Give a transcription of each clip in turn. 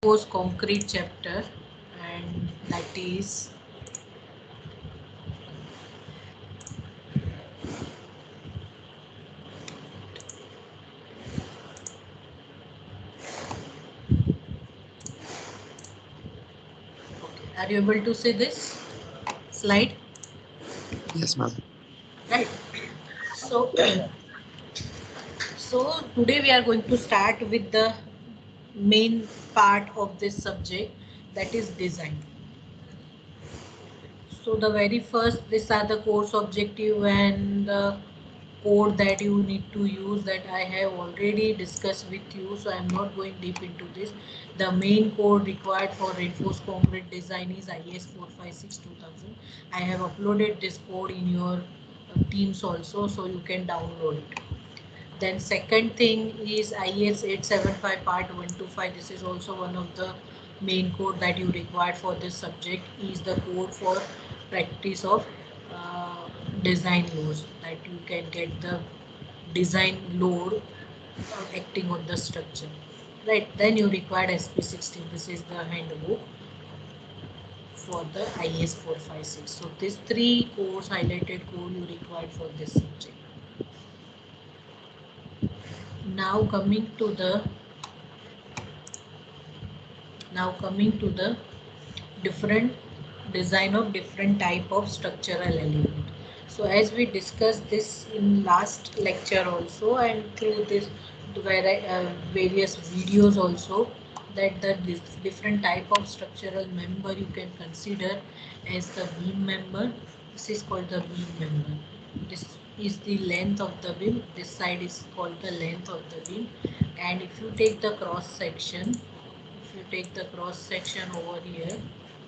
Post concrete chapter, and that is okay. Are you able to see this slide? Yes, ma'am. Right. So, so today we are going to start with the main part of this subject, that is design. So the very first, these are the course objective and the code that you need to use that I have already discussed with you. So I'm not going deep into this. The main code required for reinforced concrete design is IS 456-2000. I have uploaded this code in your Teams also, so you can download it. Then second thing is IS 875 part 125. This is also one of the main code that you require for this subject, is the code for practice of design loads, that you can get the design load acting on the structure. Right, then you require SP16. This is the handbook for the IS 456. So these three codes, highlighted code, you required for this subject. Now coming to the different design of different type of structural element. So as we discussed this in last lecture also, and through this various videos also, that the different type of structural member you can consider as the beam member. This is called the beam member. This is the length of the beam. This side is called the length of the beam. And if you take the cross section, if you take the cross section over here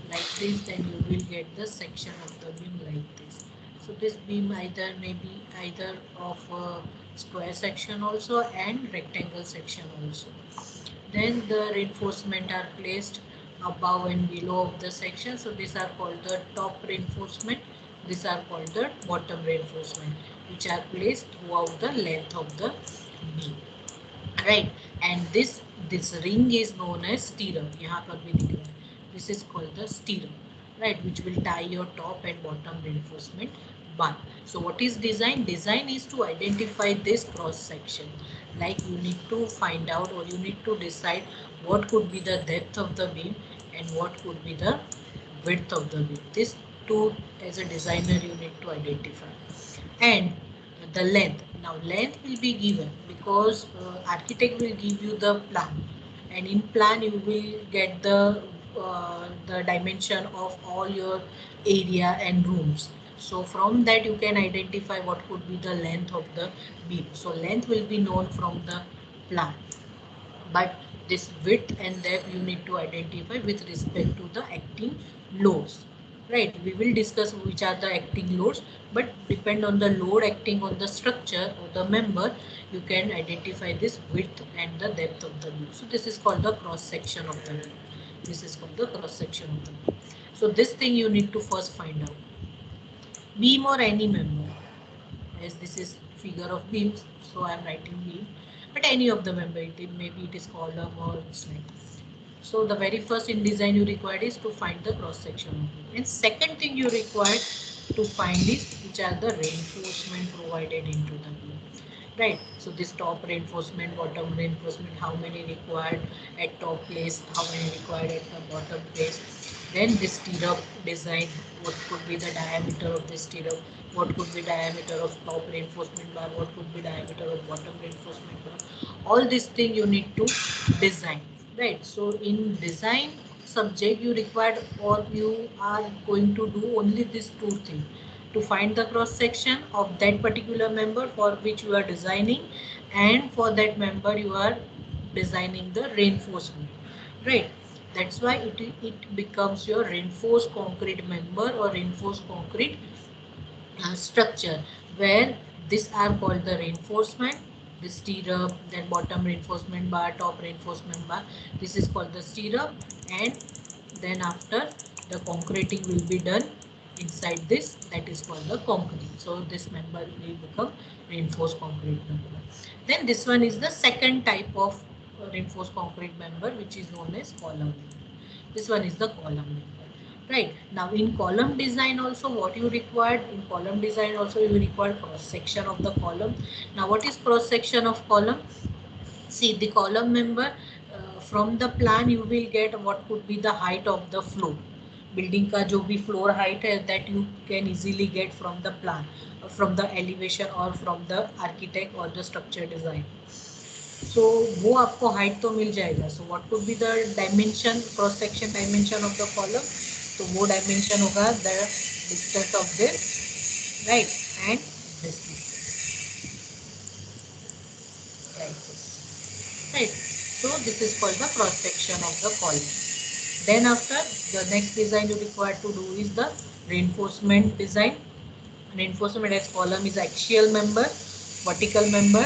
like this, then you will get the section of the beam like this. So this beam either maybe either of a square section also and rectangle section also. Then the reinforcement are placed above and below of the section. So these are called the top reinforcement. These are called the bottom reinforcement, which are placed throughout the length of the beam. Right, and this ring is known as stirrup. यहाँ पर भी दिख रहा है. This is called the stirrup, right, which will tie your top and bottom reinforcement bar. So what is design? Design is to identify this cross section. Like you need to find out, or you need to decide what could be the depth of the beam and what could be the width of the beam. This two, as a designer, you need to identify. And the length, now length will be given because architect will give you the plan, and in plan you will get the dimension of all your area and rooms. So from that you can identify what could be the length of the beam. So length will be known from the plan, but this width and depth you need to identify with respect to the acting loads. Right, we will discuss which are the acting loads, but depend on the load acting on the structure or the member, you can identify this width and the depth of the beam. So this is called the cross section of the beam. This is called the cross section of the beam. So this thing you need to first find out. Beam or any member, as this is figure of beams, so I am writing beam, but any of the member, maybe it is column or it's like. So the very first in design you required is to find the cross section of beam, and second thing you required to find is which are the reinforcement provided into the beam. Right, so this top reinforcement, bottom reinforcement, how many required at top place, how many required at the bottom place. Then this stirrup design, what could be the diameter of this stirrup, what could be diameter of top reinforcement bar, what could be diameter of bottom reinforcement bar. All these thing you need to design. Right, so in design subject you required, or you are going to do only these two things: to find the cross section of that particular member for which you are designing, and for that member you are designing the reinforcement. Right, that's why it becomes your reinforced concrete member or reinforced concrete structure, where these are called the reinforcement, the stirrup, then bottom reinforcement bar, top reinforcement bar. This is called the stirrup, and then after the concreting will be done inside this, that is called the concrete. So this member will become reinforced concrete member. Then this one is the second type of reinforced concrete member, which is known as column member. This one is the column member. Right. Now in column design also, what you required in column design also, you require cross section of the column. Now what is cross section of column? See the column member, from the plan you will get what could be the height of the floor. Building का जो भी floor height है, that you can easily get from the plan, from the elevation or from the architect or the structure design. So वो आपको height तो मिल जाएगा. So what could be the dimension, cross section dimension of the column? तो वो dimension होगा the distance of this, right, and this distance, like this, right. So this is called the cross section of the column. Then after, the next design you require to do is the reinforcement design. Reinforcement as column is axial member, vertical member.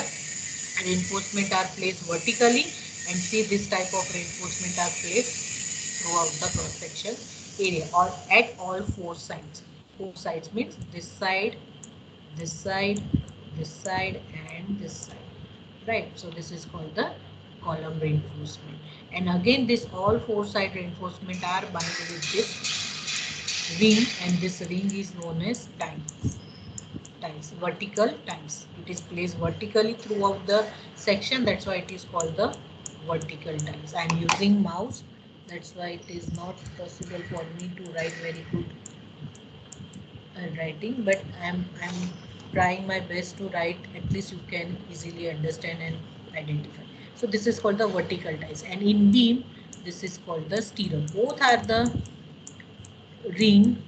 Reinforcement are placed vertically, and see this type of reinforcement are placed throughout the cross section area or at all four sides. Four sides means this side, this side, this side, and this side. Right. So this is called the column reinforcement. And again, this all four side reinforcement are bound with this ring, and this ring is known as tiles. Tiles, vertical tiles. It is placed vertically throughout the section. That's why it is called the vertical tiles. I am using mouse. That's why it is not possible for me to write very good writing, but I'm trying my best to write, at least you can easily understand and identify. So this is called the vertical ties, and in beam this is called the stirrup. Both are the ring,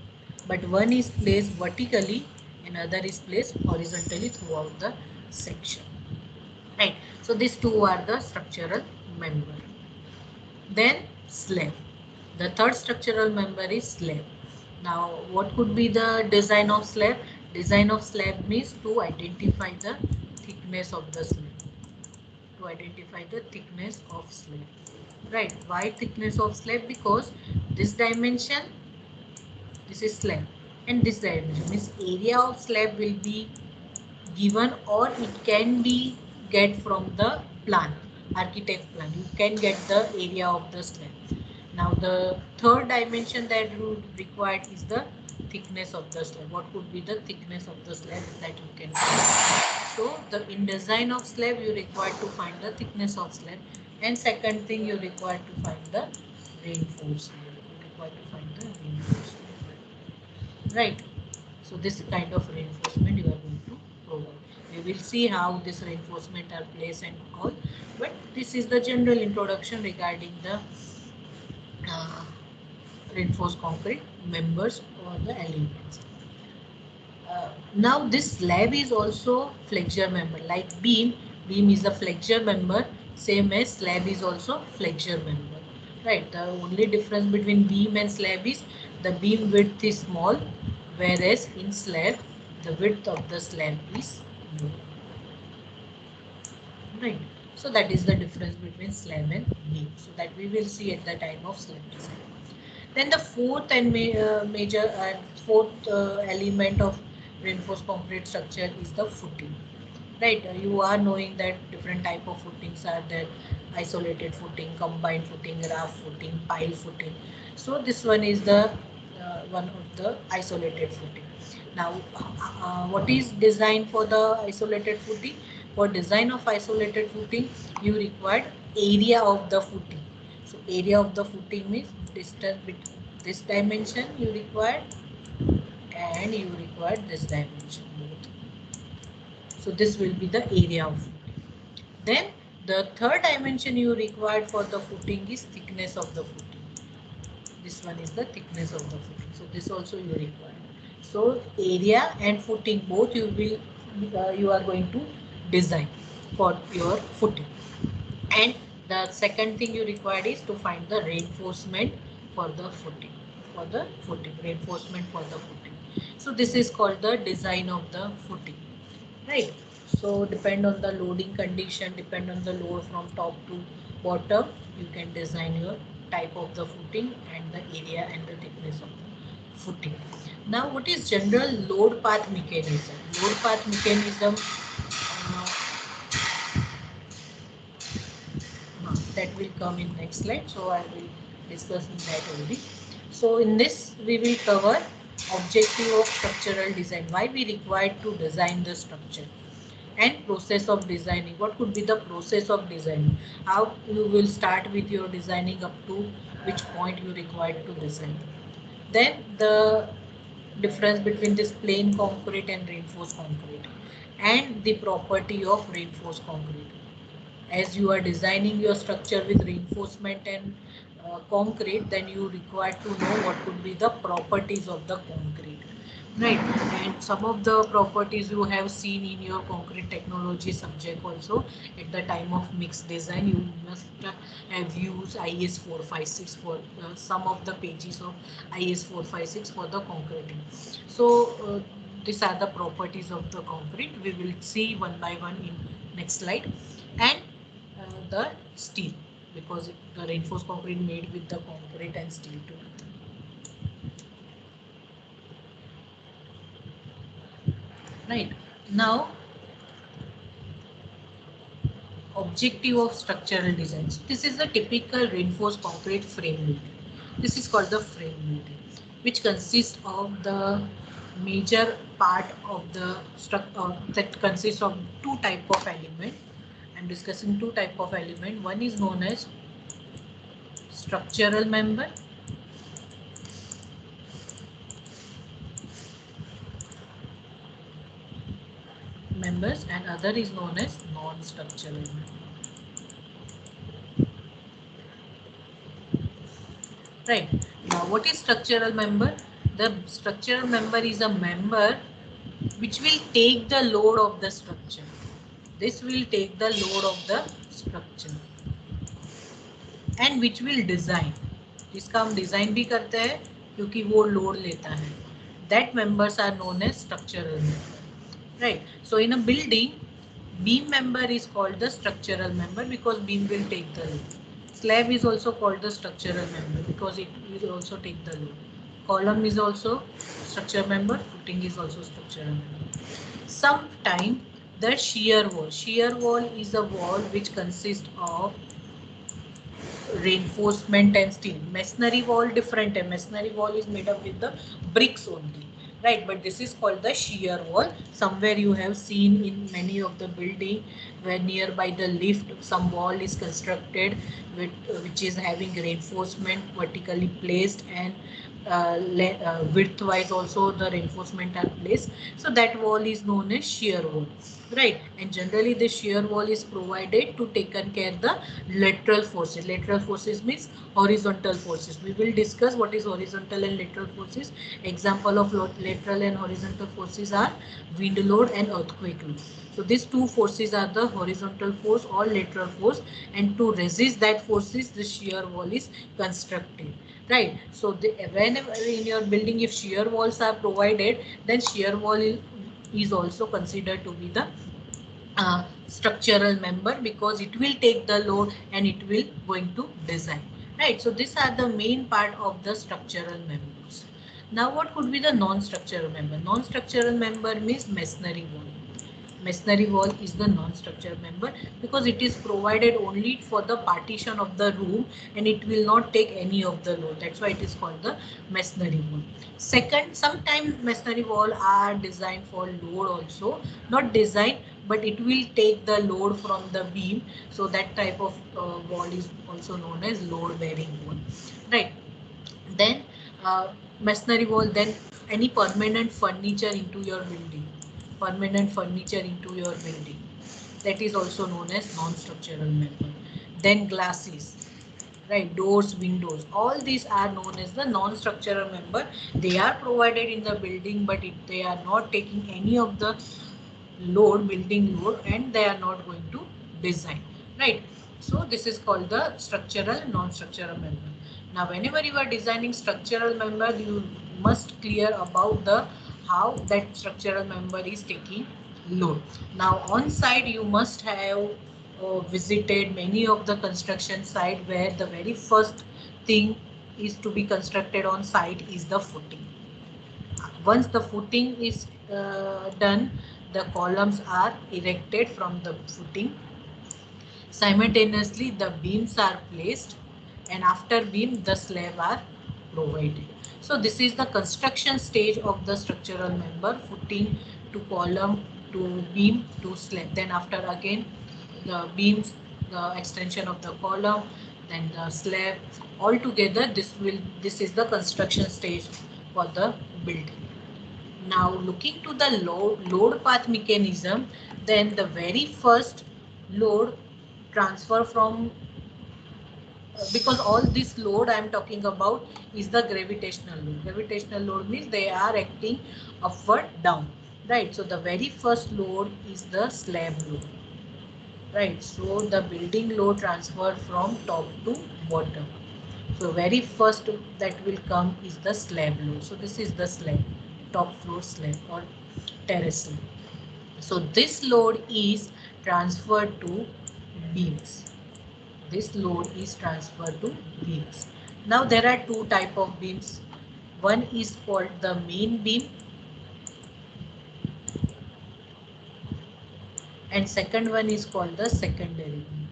but one is placed vertically and other is placed horizontally throughout the section, right. So these two are the structural member. Then slab. The third structural member is slab. Now, what could be the design of slab? Design of slab means to identify the thickness of the slab. To identify the thickness of slab. Right. Why thickness of slab? Because this dimension, this is slab, and this dimension means area of slab will be given, or it can be get from the plan, architect plan. You can get the area of the slab. Now the third dimension that you require is the thickness of the slab. What could be the thickness of the slab that you can find? So the in design of slab you require to find the thickness of slab, and second thing you require to find the reinforcement. You require to find the reinforcement, right? So this kind of reinforcement you are going to provide. We will see how this reinforcement are placed and all, but this is the general introduction regarding the uh, reinforced concrete members or the elements. Now this slab is also flexure member, like beam. Beam is a flexure member, same as slab is also flexure member, right. The only difference between beam and slab is the beam width is small, whereas in slab the width of the slab is more, right. So that is the difference between slab and beam, so that we will see at the time of slab design. Then the fourth and major fourth element of reinforced concrete structure is the footing. Right, you are knowing that different type of footings are there: isolated footing, combined footing, raft footing, pile footing. So this one is the one of the isolated footing. Now, what is designed for the isolated footing? For design of isolated footing, you require area of the footing. So area of the footing means distance between this dimension you require, and you require this dimension both. So this will be the area of footing. Then the third dimension you require for the footing is thickness of the footing. This one is the thickness of the footing. So this also you require. So area and footing both you are going to design for your footing. And the second thing you require is to find the reinforcement for the footing. For the footing, reinforcement for the footing. So this is called the design of the footing, right. So depend on the loading condition, depend on the load from top to bottom, you can design your type of the footing and the area and the thickness of the footing. Now what is general load path mechanism? Load path mechanism, that will come in next slide, so I will discuss in that only. So in this we will cover objective of structural design, why we required to design the structure, and process of designing. What could be the process of designing? How you will start with your designing up to which point you required to design. Then the difference between this plain concrete and reinforced concrete, and the property of reinforced concrete. As you are designing your structure with reinforcement and concrete, then you require to know what could be the properties of the concrete, right? And some of the properties you have seen in your concrete technology subject also. At the time of mixed design, you must have used IS 456 for some of the pages of IS 456 for the concreting. So these are the properties of the concrete. We will see one by one in next slide. And the steel, because the reinforced concrete made with the concrete and steel together. Right. Now, objective of structural design. So this is a typical reinforced concrete frame building. This is called the frame building, which consists of the major part of the structure that consists of two type of element. I'm discussing two type of element. One is known as structural member, members, and other is known as non-structural member. Right. Now, what is structural member? The structural member is a member which will take the load of the structure. This will take the load of the structure and which will design. इसका हम design भी करते हैं क्योंकि वो load लेता है. That members are known as structural member. Right. So in a building, beam member is called the structural member because beam will take the load. Slab is also called the structural member because it will also take the load. Column is also structural member. Footing is also structural member. Sometimes the shear wall. Shear wall is a wall which consists of reinforcement and steel. Masonry wall different. Masonry wall is made up with the bricks only, right? But this is called the shear wall. Somewhere you have seen in many of the building where nearby the lift some wall is constructed with which is having reinforcement vertically placed and width wise also the reinforcement are placed. So that wall is known as shear wall, right? And generally the shear wall is provided to taken care the lateral forces. Lateral forces means horizontal forces. We will discuss what is horizontal and lateral forces. Example of lateral and horizontal forces are wind load and earthquake load. So these two forces are the horizontal force or lateral force, and to resist that forces the shear wall is constructed, right? So whenever in your building if shear walls are provided, then shear wall is also considered to be the structural member because it will take the load and it will going to design, right? So these are the main part of the structural members. Now what could be the non-structural member? Non-structural member means masonry wall. Masonry wall is the non-structural member because it is provided only for the partition of the room and it will not take any of the load. That's why it is called the masonry wall. Second, sometimes masonry wall are designed for load also, not designed, but it will take the load from the beam. So that type of wall is also known as load bearing wall, right? Then masonry wall, then any permanent furniture into your building, permanent furniture into your building, that is also known as non-structural member. Then glasses, right? Doors, windows, all these are known as the non-structural member. They are provided in the building, but they are not taking any of the load, building load, and they are not going to design, right? So this is called the structural non-structural member. Now whenever you are designing structural member, you must clear about the how that structural member is taking load. Now on site you must have visited many of the construction site where the very first thing is to be constructed on site is the footing. Once the footing is done, the columns are erected from the footing. Simultaneously the beams are placed, and after beam the slab are provided. So this is the construction stage of the structural member: footing to column to beam to slab. Then after again the beams, the extension of the column, then the slab. All together this is the construction stage for the building. Now looking to the load path mechanism, then the very first load transfer from, because all this load I am talking about is the gravitational load. Gravitational load means they are acting upward down, right? So the very first load is the slab load, right? So the building load transfer from top to bottom. So very first that will come is the slab load. So this is the slab, top floor slab or terrace slab. So this load is transferred to beams. This load is transferred to beams. Now there are two type of beams. One is called the main beam and second one is called the secondary beam.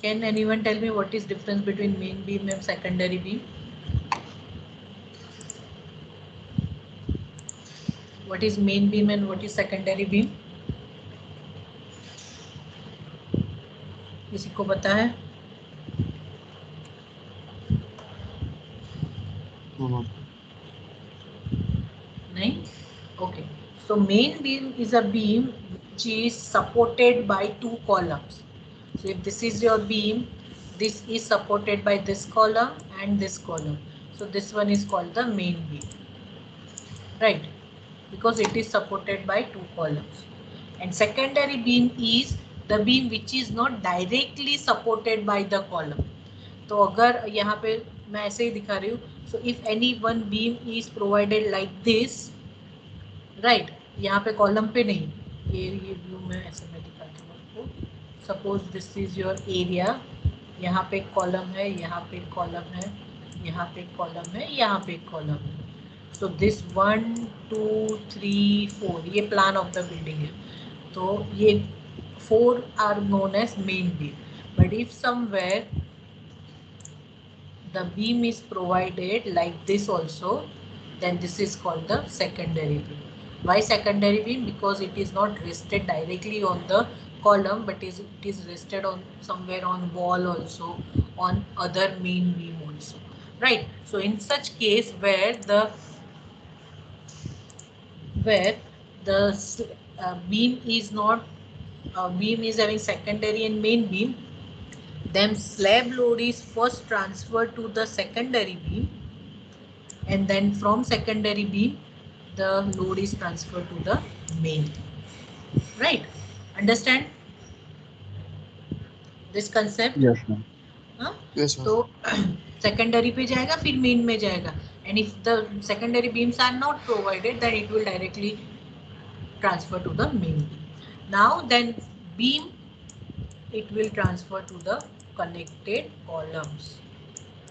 Can anyone tell me what is difference between main beam and secondary beam? What is main beam and what is secondary beam? किसी को पता है? No, ma'am. नहीं? Okay. So main beam is a beam which is supported by two columns. So if this is your beam, this is supported by this column and this column. So this one is called the main beam, right? Because it is supported by two columns. And secondary beam is the beam which is not directly supported by the column. तो अगर यहाँ पे मैं ऐसे ही दिखा रही हूँ, so if any one beam is provided like this, right? यहाँ पे कॉलम पे नहीं, ये व्यू में ऐसे मैं दिखाती हूँ आपको. Suppose this is your area, यहाँ पे एक कॉलम है, यहाँ पे एक कॉलम है, यहाँ पे एक कॉलम है, यहाँ पे एक कॉलम है. सो दिस 1 2 3 4 ये प्लान ऑफ द बिल्डिंग है. तो ये 4 are known as main beam. But if somewhere the beam is provided like this also, then this is called the secondary beam. Why secondary beam? Because it is not rested directly on the column, but it is rested on somewhere on wall also, on other main beam also, right? So in such case where the beam is not beam is having secondary and main beam, then slab load is first transferred to the secondary beam, and then from secondary beam the load is transferred to the main, right? Understand this concept? Yes, ma'am. हाँ? Yes, ma'am. तो secondary पे जाएगा फिर main में जाएगा, and if the secondary beams are not provided then it will directly transfer to the main beam. Now then beam, it will transfer to the connected columns.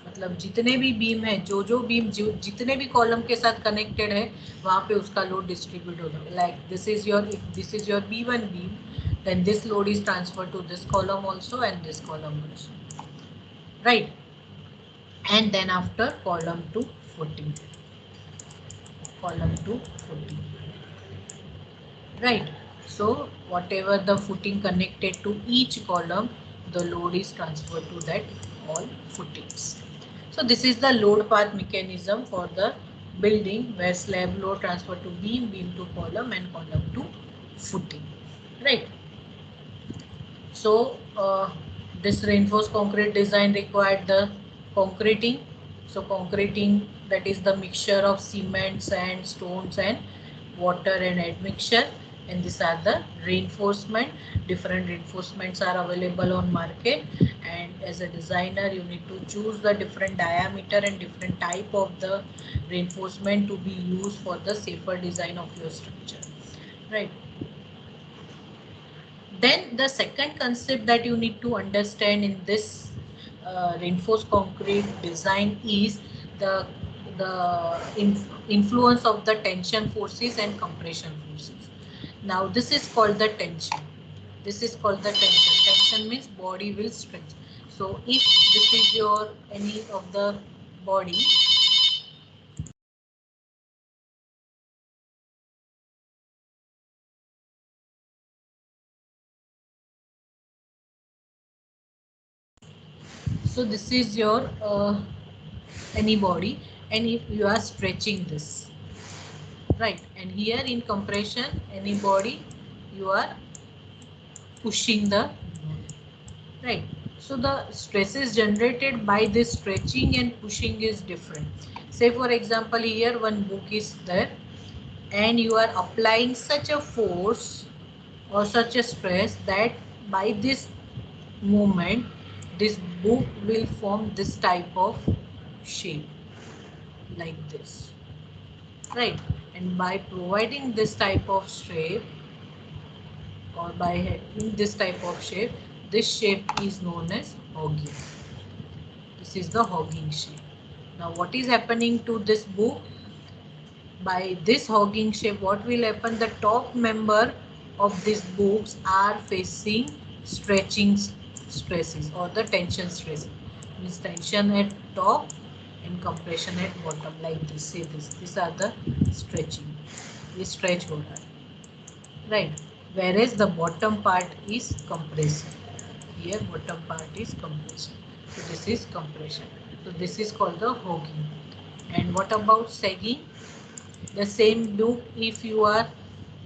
मतलब जितने भी beam है, जो बीम जितने भी कॉलम के साथ कनेक्टेड है वहाँ पे उसका लोड डिस्ट्रीब्यूट होगा. Like this is your, if this is your B1 beam, then this load is transferred to this column also and this column also, right? And then after column to footing, right? So whatever the footing connected to each column, the load is transferred to that all footings. So this is the load path mechanism for the building, where slab load transfer to beam, beam to column, and column to footing, right? So this reinforced concrete design required the concreting. So concreting, that is the mixture of cement, sand, stones and water and admixture, and these are the reinforcement. Different reinforcements are available on market, and as a designer you need to choose the different diameter and different type of the reinforcement to be used for the safer design of your structure, right? Then the second concept that you need to understand in this reinforced concrete design is the influence of the tension forces and compression forces. Now this is called the tension. This is called the tension. Tension means body will stretch. So if this is your any of the body, so this is your any body, and if you are stretching this, right, and here in compression any body, you are pushing the, right. So the stresses generated by this stretching and pushing is different. Say for example, here one book is there, and you are applying such a force or such a stress that by this movement this book will form this type of shape, like this, right. And by providing this type of shape, or by having this type of shape, this shape is known as hogging. This is the hogging shape. Now what is happening to this book? By this hogging shape, what will happen? The top member of these books are facing stretching stresses or the tension stresses. Means tension at top and compression at bottom, like this. See this. These are the stretching. This stretch हो रहा है, right? Whereas the bottom part is compression. Here bottom part is compression. So this is compression. So this is called the hogging. And what about sagging? The same loop, if you are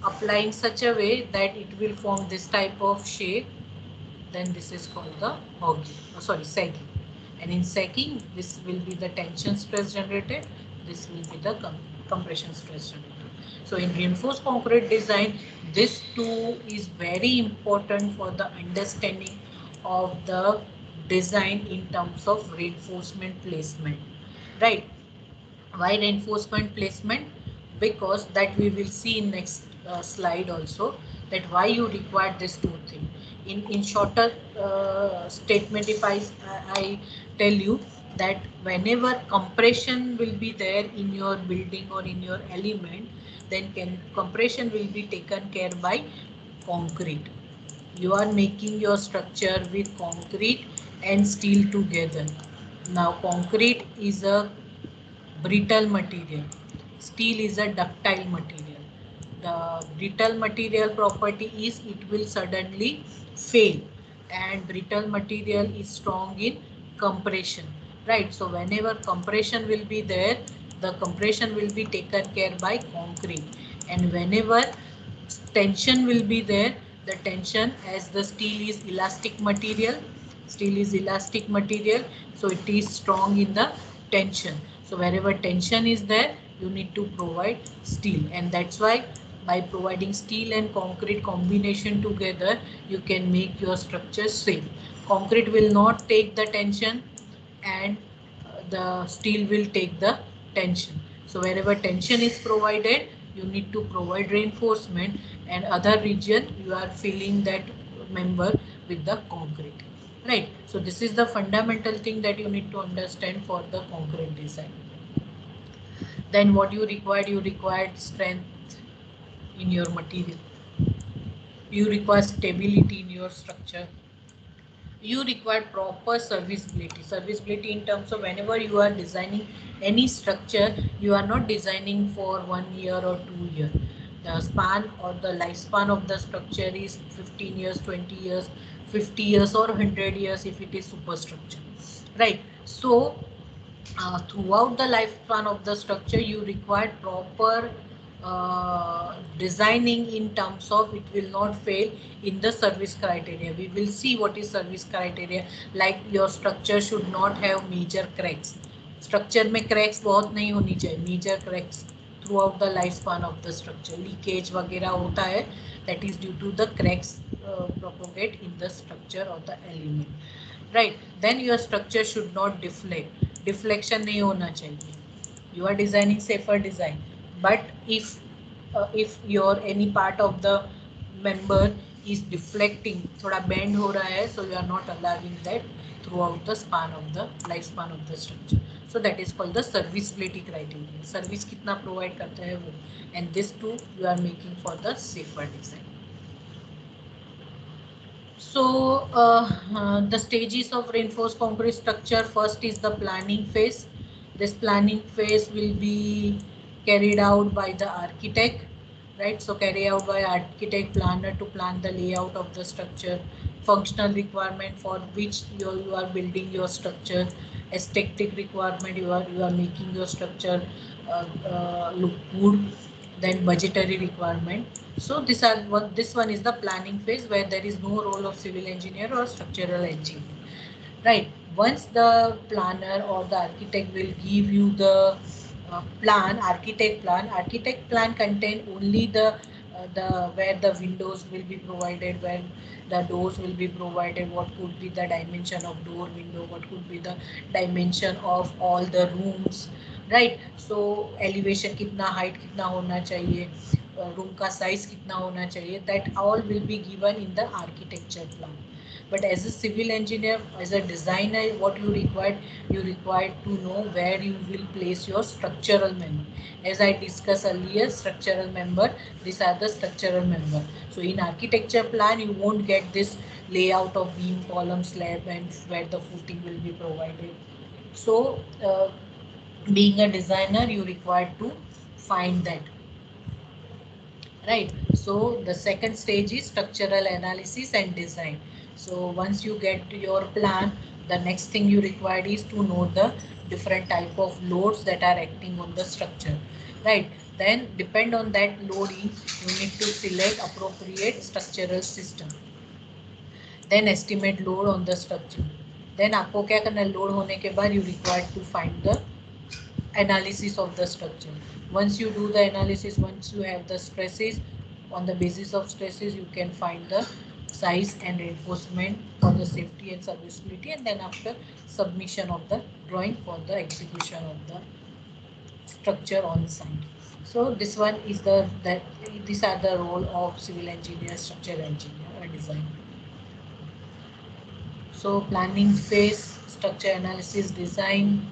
applying such a way that it will form this type of shape, then this is called the hogging, sorry, sagging. And in sagging, this will be the tension stress generated, this will be the compression stress generated. So in reinforced concrete design, this too is very important for the understanding of the design in terms of reinforcement placement, right? Why reinforcement placement? Because that we will see in next slide also, that why you require this two thing. In shorter statement, if I tell you that whenever compression will be there in your building or in your element, then compression will be taken care by concrete. You are making your structure with concrete and steel together. Now concrete is a brittle material. Steel is a ductile material. The brittle material property is it will suddenly fail, and brittle material is strong in compression, right? So whenever compression will be there, the compression will be taken care by concrete, and whenever tension will be there, the tension, as the steel is elastic material, so it is strong in the tension. So wherever tension is there, you need to provide steel, and that's why by providing steel and concrete combination together, you can make your structure safe. Concrete will not take the tension, and the steel will take the tension. So wherever tension is provided, you need to provide reinforcement, and other region you are filling that member with the concrete, right? So this is the fundamental thing that you need to understand for the concrete design. Then what you required strength in your material, you require stability in your structure, you require proper serviceability. Serviceability in terms of whenever you are designing any structure, you are not designing for 1 year or 2 year. The span or the lifespan of the structure is 15 years, 20 years, 50 years or 100 years if it is superstructure, right? So throughout the lifespan of the structure, you require proper designing in terms of it will not fail in the service criteria. We will see what is service criteria. Like your structure should not have major cracks. Structure में cracks बहुत नहीं होनी चाहिए. Major cracks throughout the lifespan of the structure. Leakage वगैरह होता है, that is due to the cracks propagate in the structure of the element, right? Then your structure should not deflect. Deflection नहीं होना चाहिए. You are designing safer design, but if your any part of the member is deflecting, थोड़ा bend हो रहा है, so you are not allowing that throughout the span of the lifespan of the structure. So that is called the serviceability criteria. Service कितना provide करता है वो, and this too you are making for the safer design. So the stages of reinforced concrete structure, first is the planning phase. This planning phase will be carried out by the architect, right? So carry out by architect planner to plan the layout of the structure, functional requirement for which you are building your structure, aesthetic requirement you are making your structure look good, then budgetary requirement. So this one is the planning phase where there is no role of civil engineer or structural engineer, right? Once the planner or the architect will give you the architect plan contain only the where the windows will be provided, where the doors will be provided, what could be the dimension of door window, what could be the dimension of all the rooms, right? So elevation कितना height कितना होना चाहिए, room का size कितना होना चाहिए, that all will be given in the architecture plan. But as a civil engineer, as a designer, what you require to know where you will place your structural member. As I discussed earlier, structural member, these are the structural member. So in architecture plan you won't get this layout of beam, column, slab and where the footing will be provided. So being a designer you require to find that, right? So the second stage is structural analysis and design. So once you get your plan, the next thing you required is to know the different type of loads that are acting on the structure, right? Then depend on that loading you need to select appropriate structural system, then estimate load on the structure. Then आपको क्या करना है, load होने के बाद you required to find the analysis of the structure. Once you do the analysis, once you have the stresses, on the basis of stresses you can find the size and reinforcement for the safety and serviceability, and then after submission of the drawing for the execution of the structure on site. So this one is that these are the role of civil engineer, structural engineer or designer. So planning phase, structure analysis, design,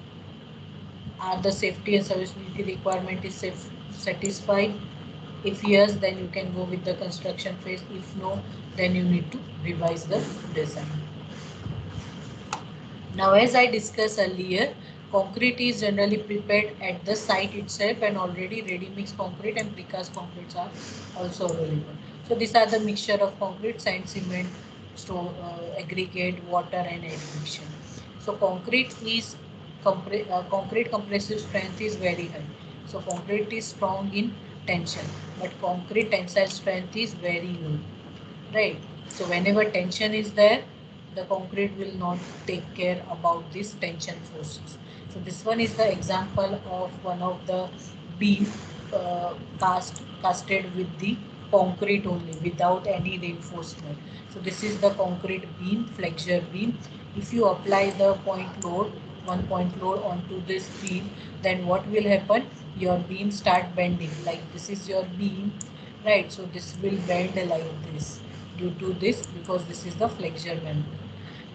are the safety and serviceability requirement is satisfied? If yes, then you can go with the construction phase. If no, then you need to revise the design. Now, as I discussed earlier, concrete is generally prepared at the site itself, and already ready mix concrete and precast concretes are also available. So these are the mixture of concrete, sand, cement, aggregate, water and admixture. So concrete compressive strength is very high. So concrete is strong in tension, but concrete tensile strength is very low, right? So whenever tension is there, the concrete will not take care about this tension forces. So this one is the example of one of the beam casted with the concrete only without any reinforcement. So this is the concrete beam, flexure beam. If you apply the point load, one point load onto this beam, then what will happen, your beam start bending, like this is your beam, right? So this will bend like this due to this, because this is the flexure member.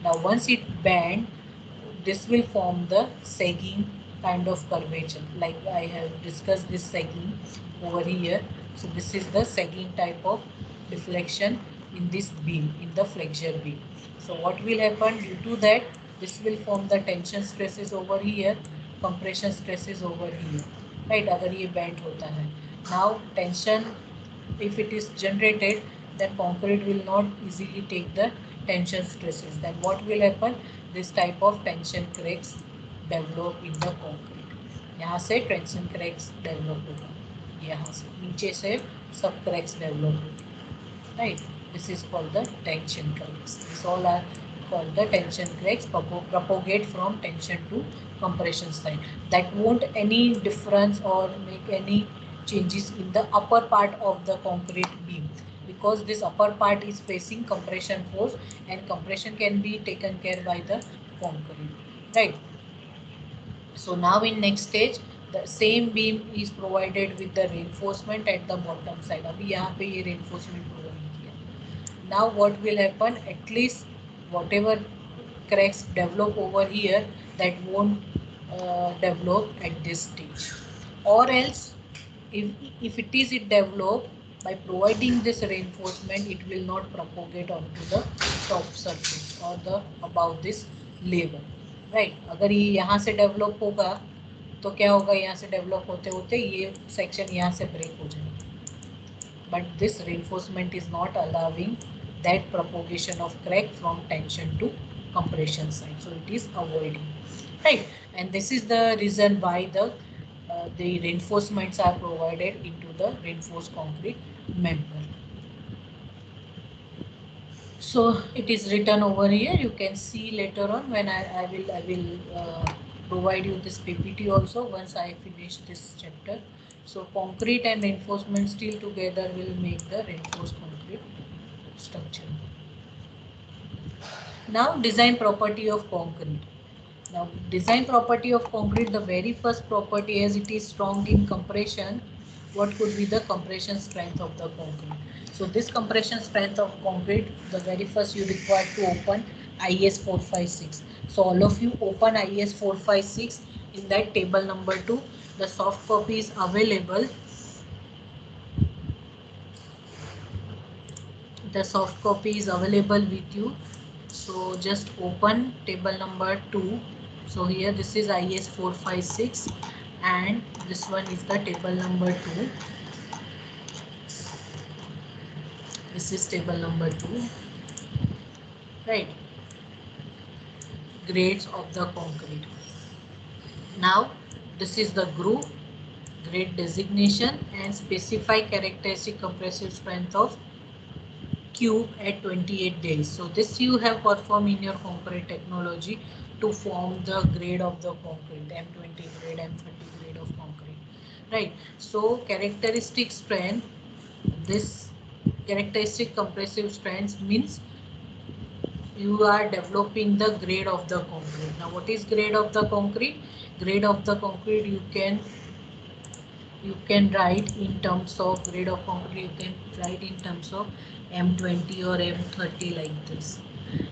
Now once it bend, this will form the sagging kind of curvature, like I have discussed this sagging over here. So this is the sagging type of deflection in this beam, in the flexure beam. So what will happen, due to that this will form the tension stresses over here, compression stresses over here, right? अगर ये bend होता है, now tension, if it is generated, then concrete will not easily take the tension stresses. Then what will happen, this type of tension cracks develop in the concrete. यहाँ से tension cracks develop होगा, यहाँ से नीचे से सब cracks develop होगी, right? This is called the tension cracks. These all are called the tension cracks, propagate from tension to compression side. That won't any difference or make any changes in the upper part of the concrete beam, because this upper part is facing compression force, and compression can be taken care by the concrete, right? So now in next stage, the same beam is provided with the reinforcement at the bottom side. अभी यहाँ पे ये reinforcement provide किया. Now what will happen, at least whatever cracks develop over here, that won't develop at this stage. Or else, if it is developed, by providing this reinforcement, it will not propagate onto the top surface or the above this level, right? अगर ये यहाँ से develop होगा तो क्या होगा, यहाँ से डेवलप होते होते ये सेक्शन यहाँ से ब्रेक हो जाएगा. But this reinforcement is not allowing that propagation of crack from tension to compression side, so it is avoiding, right? And this is the reason why the reinforcements are provided into the reinforced concrete member. So it is written over here, you can see later on when I will provide you this PPT also once I finish this chapter. So concrete and reinforcement steel together will make the reinforced concrete structure. Now design property of concrete. Now design property of concrete, the very first property, as it is strong in compression, what could be the compression strength of the concrete? So this compression strength of concrete, the very first you require to open IS 456. So all of you open IS 456. In that table number 2, the soft copy is available. The soft copy is available with you. So just open table number 2. So here this is IS 456 and this one is the table number 2. This is table number 2, right? Grades of the concrete. Now this is the group, grade designation and specify characteristic compressive strength of cube at 28 days. So this you have performed in your concrete technology to form the grade of the concrete, M20 grade, M30 grade of concrete, right? So characteristic strength, this characteristic compressive strength means you are developing the grade of the concrete. Now what is grade of the concrete? Grade of the concrete you can write in terms of grade of concrete, you can write in terms of M20 or M30 like this.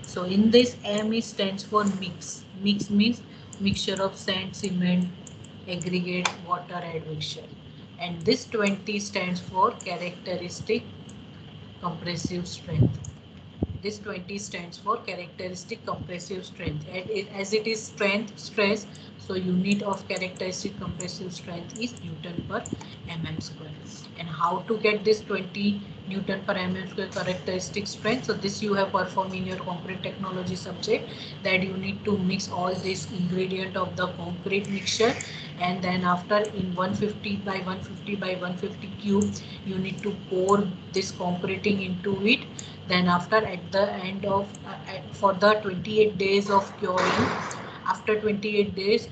So in this M is stands for mix. Mix means mixture of sand, cement, aggregate, water admixture. And this 20 stands for characteristic compressive strength. This 20 stands for characteristic compressive strength. And as it is strength, stress, so unit of characteristic compressive strength is Newton per mm square. And how to get this 20 Newton per mm square characteristic strength? So this you have performed in your concrete technology subject, that you need to mix all this ingredient of the concrete mixture, and then after in 150 by 150 by 150 cube you need to pour this concreting into it. Then after at the end of for the 28 days of curing, after 28 days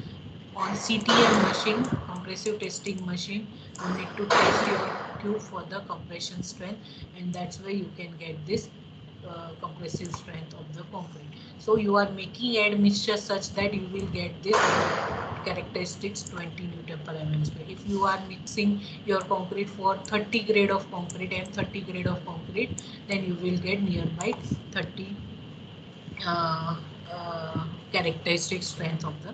on CTM machine, compressive testing machine, you need to test your tube for the compression strength, and that's why you can get this compressive strength of the concrete. So you are making admixture such that you will get this characteristics 20 Newton per mm square. If you are mixing your concrete for 30 grade of concrete and 30 grade of concrete, then you will get nearby 30 characteristic strength of the,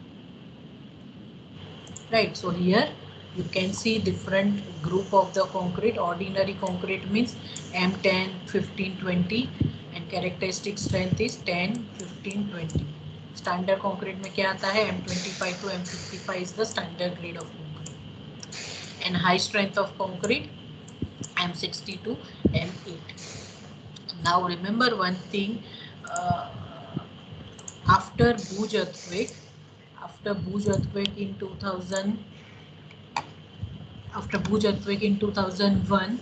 right? So here you can see different group of the concrete. Ordinary concrete means M10, 15, 20 and characteristic strength is 10, 15, 20. Standard concrete में क्या आता है, M25 to M55 is the standard grade of concrete. And high strength of concrete M60 to M8. Now remember one thing, uh, after Bhuj earthquake, in 2000, after Bhuj earthquake in 2001,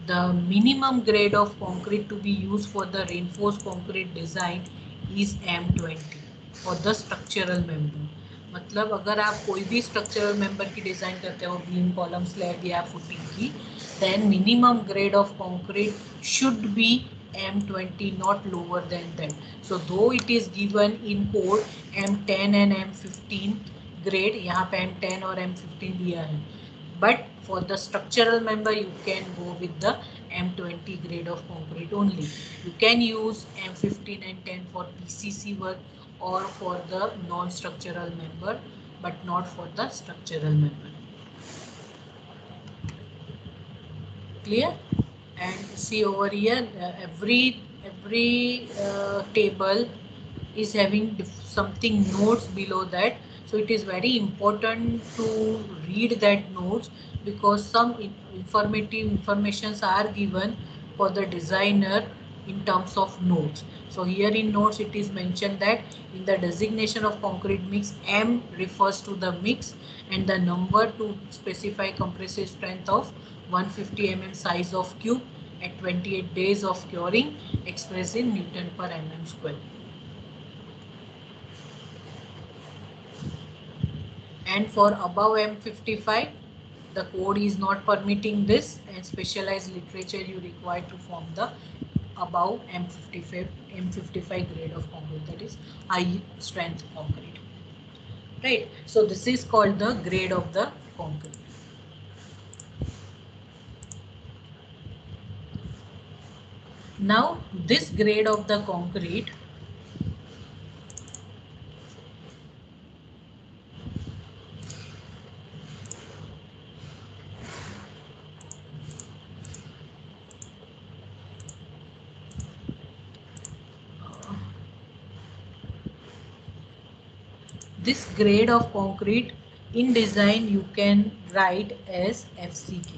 the minimum grade of concrete to be used for the reinforced concrete design is M20 for the structural member. मतलब अगर आप कोई भी structural member की design करते हो, beam, column, slab या footing की, then minimum grade of concrete should be M20, not lower than that. So though it is given in code M10 and M15 grade, यहाँ पे M10 और M15 दिया है, but for the structural member you can go with the M20 grade of concrete only. You can use M15 and 10 for PCC work or for the non-structural member, but not for the structural member. Clear? And see over here, every every table is having something notes below that, so it is very important to read that notes, because some informative informations are given for the designer in terms of notes. So here in notes it is mentioned that in the designation of concrete mix, M refers to the mix, and the number to specify compressive strength of 150 mm size of cube at 28 days of curing, expressed in Newton per mm square. And for above M55, the code is not permitting this, and specialized literature you require to form the above M55 grade of concrete, that is high strength concrete. Right. So this is called the grade of the concrete. Now this grade of the concrete, this grade of concrete in design you can write as FCK.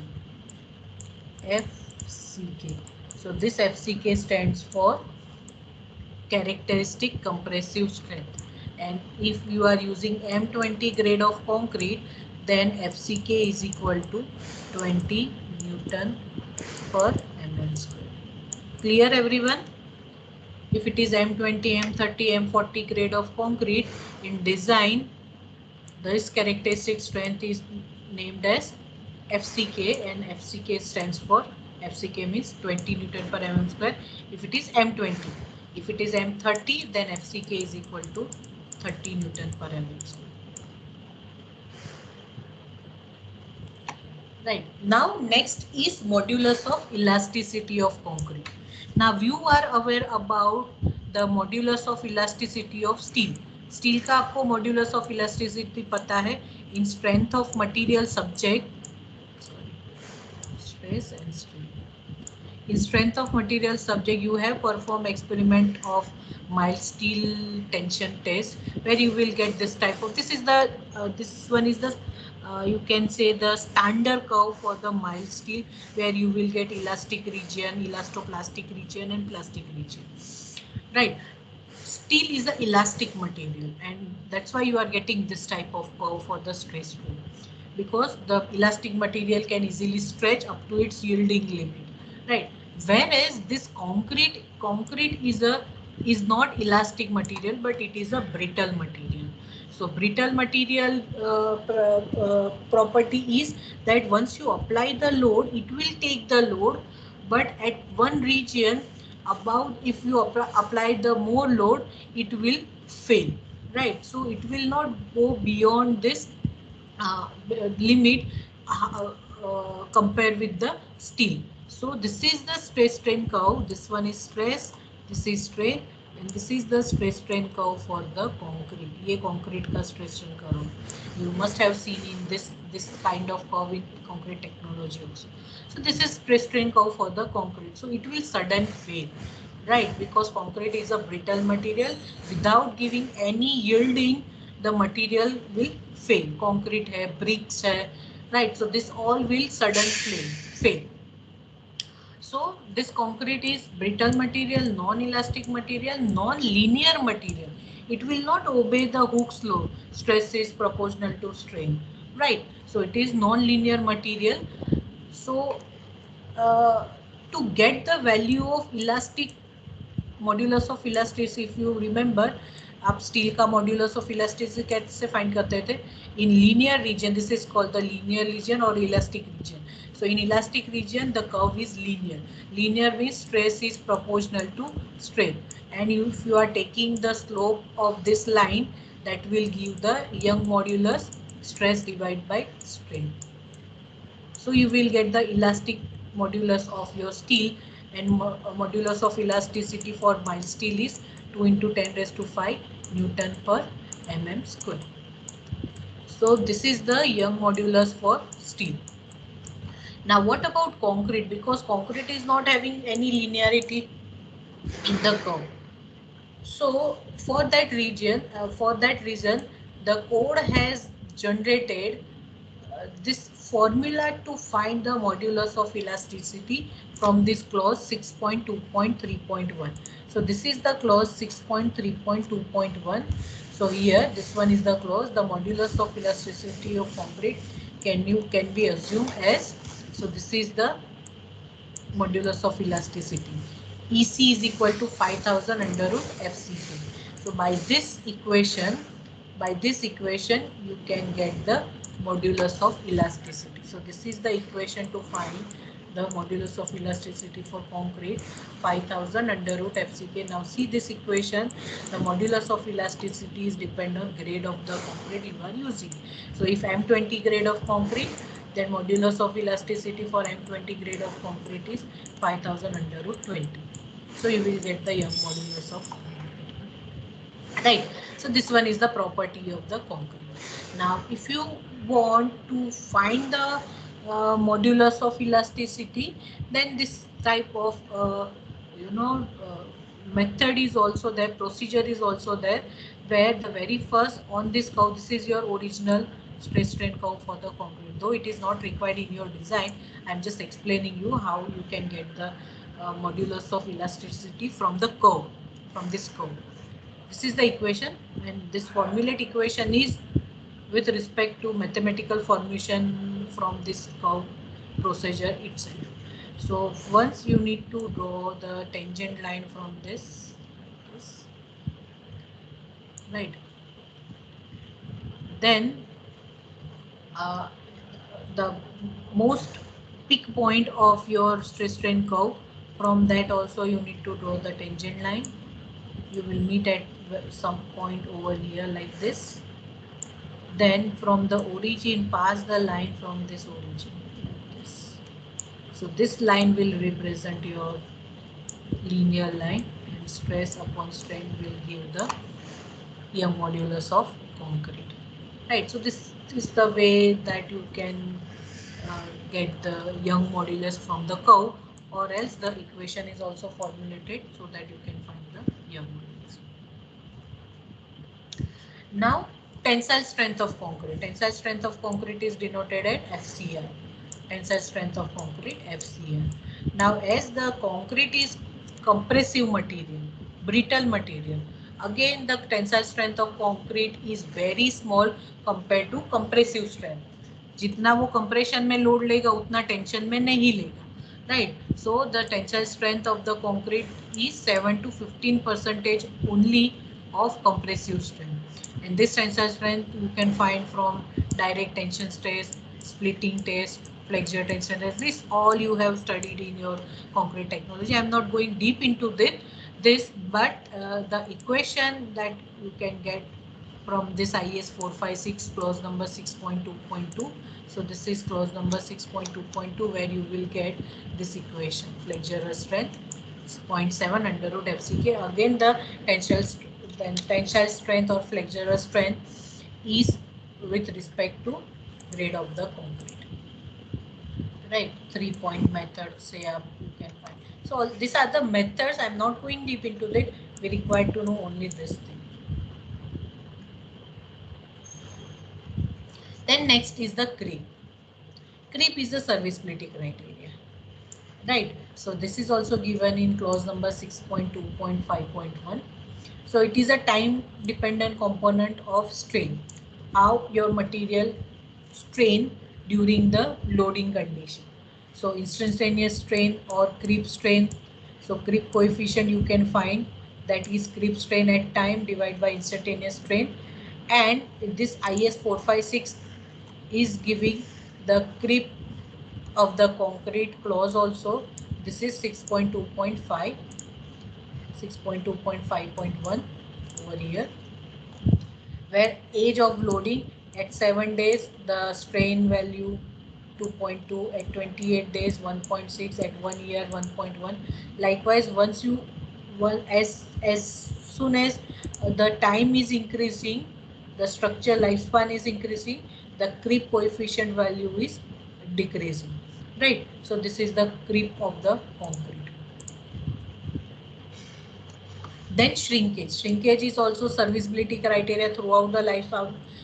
FCK. So this FCK stands for characteristic compressive strength, and if you are using M20 grade of concrete, then FCK is equal to 20 Newton per mm square. Clear everyone? If it is M20, M30, M40 grade of concrete in design, this characteristic strength is named as FCK, and FCK stands for, FCK means 20 Newton per mm square if it is M20. If it is M30, then FCK is equal to 30 Newton per mm square. Right. Now next is modulus of elasticity of concrete. Now you are aware about the modulus of elasticity of steel. Steel का आपको modulus of elasticity पता है in strength of material subject, stress and strain. In strength of material subject, you have performed experiment of mild steel tension test, where you will get this type of, this is the this one is the you can say the standard curve for the mild steel, where you will get elastic region, elastoplastic region and plastic region. Right. Steel is an elastic material, and that's why you are getting this type of curve for the stress strain, because the elastic material can easily stretch up to its yielding limit, right? Whereas this concrete is not elastic material, but it is a brittle material. So brittle material property is that once you apply the load, it will take the load, but at one region about, if you apply the more load, it will fail, right? So it will not go beyond this limit compared with the steel. So this is the stress strain curve. This one is stress, this is strain, and this is the stress strain curve for the concrete. ये concrete का stress strain curve. You must have seen in this kind of curve in concrete technology also. So this is stress strain curve for the concrete. So it will sudden fail, right? Because concrete is a brittle material. Without giving any yielding, the material will fail. Concrete है, bricks है, right? So this all will sudden fail. So this concrete is brittle material, non-elastic material, non-linear material. It will not obey the Hooke's law. Stress is proportional to strain, right? So it is non-linear material. So to get the value of elastic modulus of elasticity, if you remember, आप steel का modulus of elasticity कैसे find करते थे? In linear region, this is called the linear region और elastic region. So in elastic region the curve is linear. Linear means stress is proportional to strain, and if you are taking the slope of this line, that will give the Young modulus stress divided by strain. So you will get the elastic modulus of your steel, and modulus of elasticity for mild steel is 2 into 10 raised to 5 Newton per mm square. So this is the Young modulus for steel. Now what about concrete? Because concrete is not having any linearity. in the curve. So for that reason, the code has generated this formula to find the modulus of elasticity from this clause 6.2.3.1. So this is the clause 6.3.2.1. So here this one is the clause. The modulus of elasticity of concrete can be assumed as, so this is the modulus of elasticity. EC is equal to 5000 under root FCC. So by this equation, you can get the modulus of elasticity. So this is the equation to find the modulus of elasticity for concrete, 5000 under root FCK. Now see this equation, the modulus of elasticity is dependent on grade of the concrete you are using. So if M20 grade of concrete, then modulus of elasticity for M20 grade of concrete is 5000 under root 20. So you will get the Young modulus of concrete. Right. So this one is the property of the concrete. Now if you want to find the modulus of elasticity, then this type of method is also there, procedure is also there, where the very first on this curve, this is your original stress strain curve for the concrete. Though it is not required in your design, I am just explaining you how you can get the modulus of elasticity from the curve, from this curve. This is the equation, and this formulate equation is with respect to mathematical formation from this curve procedure itself. So once you need to draw the tangent line from this, right, then uh, the most peak point of your stress strain curve, from that also you need to draw the tangent line. You will meet at some point over here like this. Then from the origin, pass the line from this origin like this. So this line will represent your linear line, and stress upon strain will give the Young modulus of concrete. Right. So this is the way that you can get the Young modulus from the curve, or else the equation is also formulated so that you can find the Young modulus. Now, tensile strength of concrete. Tensile strength of concrete is denoted at FCR. Tensile strength of concrete, FCR. Now, as the concrete is compressive material, brittle material, again the tensile strength of concrete is very small compared to compressive strength. जितना वो compression में load लेगा उतना tension में नहीं लेगा. Right. So the tensile strength of the concrete is 7 to 15% only of compressive strength. And this tensile strength you can find from direct tension test, splitting test, flexure tension test. This all you have studied in your concrete technology. I am not going deep into this, but the equation that you can get from this IS 456 clause number 6.2.2. So this is clause number 6.2.2, where you will get this equation, flexural strength 0.7 under root FCK. Again the tensile strength or flexural strength is with respect to grade of the concrete. Right, 3-point method say you can find. So these are the methods. I'm not going deep into it. We require to know only this thing. Then next is the creep. Creep is the serviceability criteria. Right. So this is also given in clause number 6.2.5.1. So it is a time dependent component of strain. How your material strain during the loading condition. So instantaneous strain or creep strain. So creep coefficient you can find, that is creep strain at time divided by instantaneous strain. And this IS 456 is giving the creep of the concrete clause also. This is 6.2.5, 6.2.5.1 over here, where age of loading at 7 days the strain value 2.2, at 28 days 1.6, at 1 year 1.1. Likewise, once you as soon as the time is increasing, the structure lifespan is increasing, the creep coefficient value is decreasing. Right. So this is the creep of the concrete. Then shrinkage. Shrinkage is also serviceability criteria throughout the life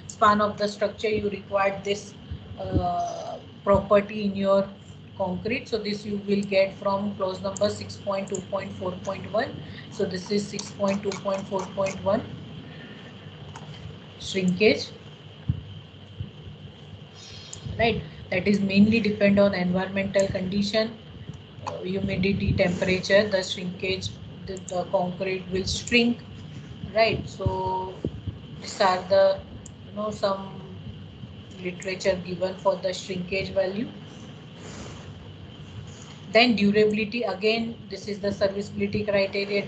span of the structure. You require this property in your concrete. So this you will get from clause number 6.2.4.1. So this is 6.2.4.1 shrinkage, right? That is mainly depend on environmental condition, humidity, temperature. The shrinkage, the concrete will shrink, right? So these are the some literature given for the shrinkage value. Then durability, again this is the serviceability criteria.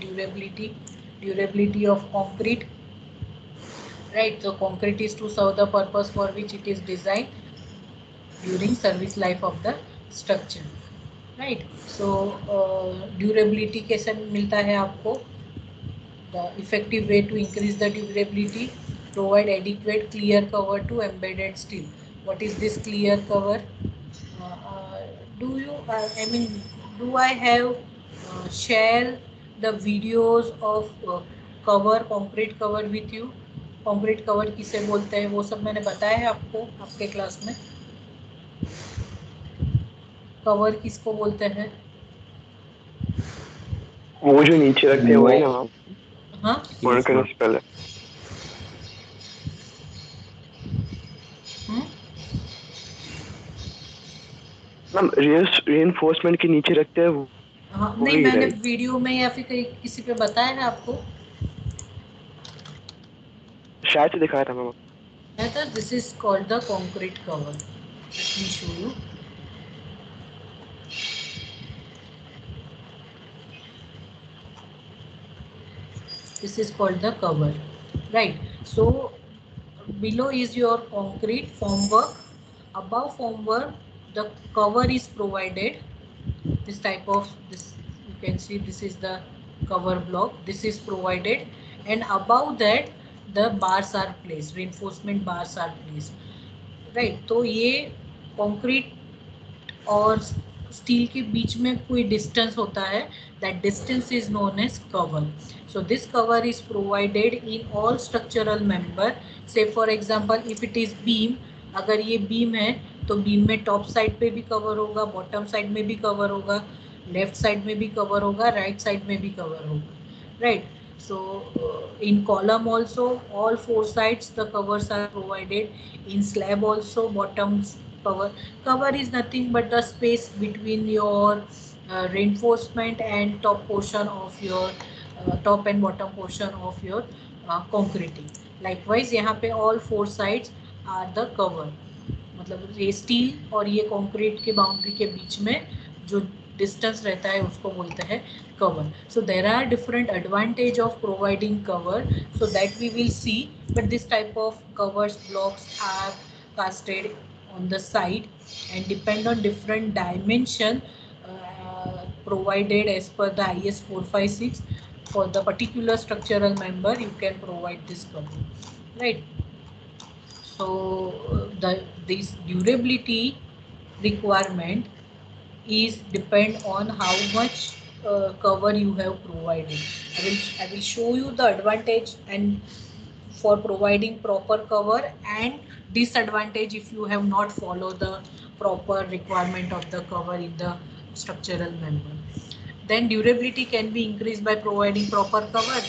Durability of concrete, right? So concrete is to serve the purpose for which it is designed during service life of the structure, right? So durability कैसे मिलता है आपको? The effective way to increase the durability: provide adequate clear cover to embedded steel. What is this clear cover? Do you, I mean, do I have share the videos of cover, concrete cover with you? concrete cover किसे बोलते हैं वो सब मैंने बताया है आपको आपके क्लास में. कवर किसको बोलते हैं? वो जो नीचे रखते हैं वही ना मैम. हाँ, वर्ड करने से पहले. मैम रीइंफोर्समेंट के नीचे रखते हैं वो. हाँ, नहीं मैंने वीडियो में या फिर कहीं किसी पे बताया है आपको? शायद से दिखाया था ma'am. This is called the concrete cover. Let me show you. This is called the cover, right? So below is your concrete formwork. Above formwork, the cover is provided. This type of this, you can see this is the cover block. This is provided, and above that the bars are placed. Reinforcement bars are placed, right? तो ये concrete और steel के बीच में कोई distance होता है, that distance is known as cover. So this cover is provided in all structural member. Say for example if it is beam, अगर ये बीम है तो बीम में टॉप साइड पे भी कवर होगा, बॉटम साइड में भी कवर होगा, लेफ्ट साइड में भी कवर होगा, राइट साइड में भी कवर होगा, right? So in column also all four sides the covers are provided. In slab also bottoms cover is nothing but the space between your reinforcement and top portion of your top and bottom portion of your concreting. Likewise यहाँ पे all four sides are the cover. मतलब ये steel और ये concrete के boundary के बीच में जो डिस्टेंस रहता है उसको बोलते हैं cover. So there are different advantage of providing cover, so that we will see. But this type of covers blocks are casted on the side and depend on different dimension provided as per the IS 456. For the particular structural member you can provide this cover, right? So this durability requirement is depend on how much cover you have provided. I will show you the advantage and for providing proper cover and disadvantage if you have not followed the proper requirement of the cover in the structural member. Then durability can be increased by providing proper cover,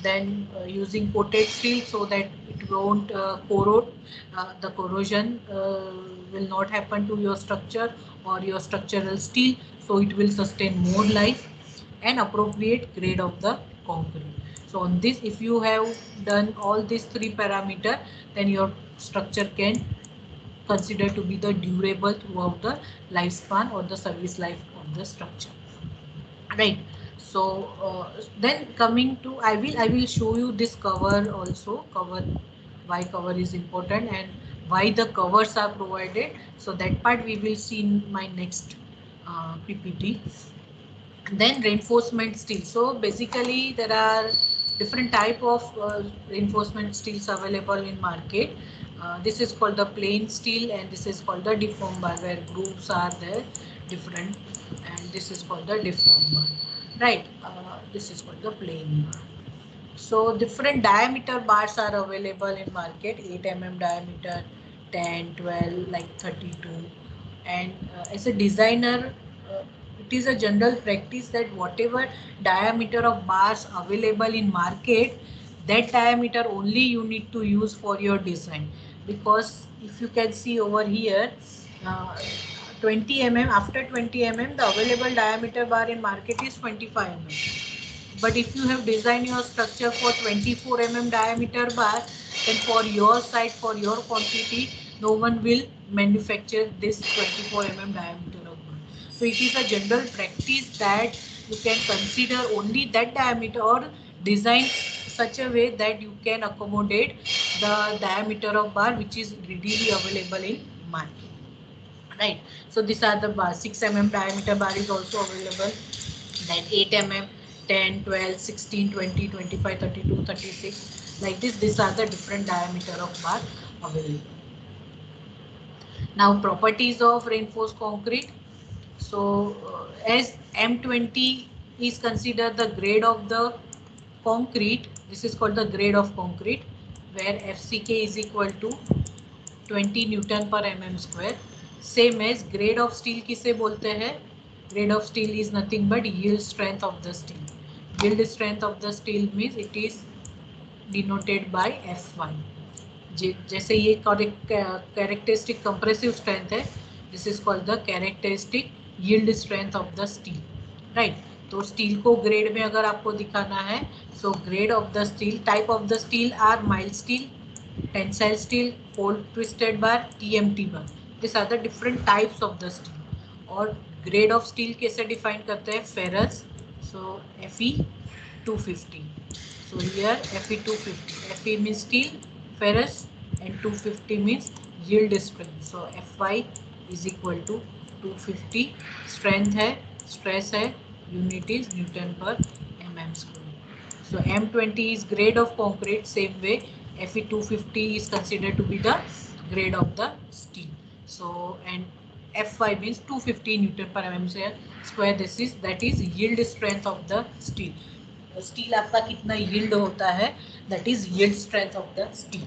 then using coated steel so that it won't corrode. The corrosion will not happen to your structure or your structural steel, so it will sustain more life. And appropriate grade of the concrete. So on this, if you have done all these three parameters, then your structure can consider to be the durable throughout the lifespan or the service life of the structure, right? So then coming to, I will show you this cover also, cover, why cover is important and why the covers are provided. So that part we will see in my next PPT. Then reinforcement steel. So basically there are different type of reinforcement steels available in market. This is called the plain steel and this is called the deformed bar, where grooves are there different, and this is called the deformed bar, right? This is called the plain bar. So different diameter bars are available in market, 8 mm diameter, 10, 12, like 32. And as a designer, it is a general practice that whatever diameter of bars available in market, that diameter only you need to use for your design. Because if you can see over here, uh, 20 mm, after 20 mm, the available diameter bar in market is 25 mm. But if you have designed your structure for 24 mm diameter bar, then for your site, for your quantity, no one will manufacture this 24 mm diameter of bar. So it is a general practice that you can consider only that diameter or design such a way that you can accommodate the diameter of bar which is readily available in market. Right. So these are the bar. 6 mm diameter bar is also available, then 8 mm, 10, 12, 16, 20, 25, 32, 36, like this. These are the different diameter of bar available. Now properties of reinforced concrete. So as M20 is considered the grade of the concrete, this is called the grade of concrete, where FCK is equal to 20 Newton per mm square. Same as grade of steel किसे बोलते हैं? Grade of steel is nothing but yield strength of the steel. Yield strength of the steel means it is denoted by Fy. जैसे ये characteristic compressive strength है, this is called the characteristic yield strength of the steel. Right. तो steel को grade में अगर आपको दिखाना है, so grade of the steel, type of the steel are mild steel, tensile steel, cold twisted bar, TMT bar. This are the different types of the steel. और grade of steel कैसे define करते हैं? Ferrous. So Fe 250. So here Fe 250. Fe means steel, ferrous, and 250 means yield strength. So Fy is equal to 250. Strength है, stress है, unit is Newton per mm square. So M20 is grade of concrete. Same way Fe 250 is considered to be the grade of the steel. So and Fy means 250 Newton per mm square. That is yield strength of the steel. Steel आपका कितना yield होता है, that is yield strength of the steel.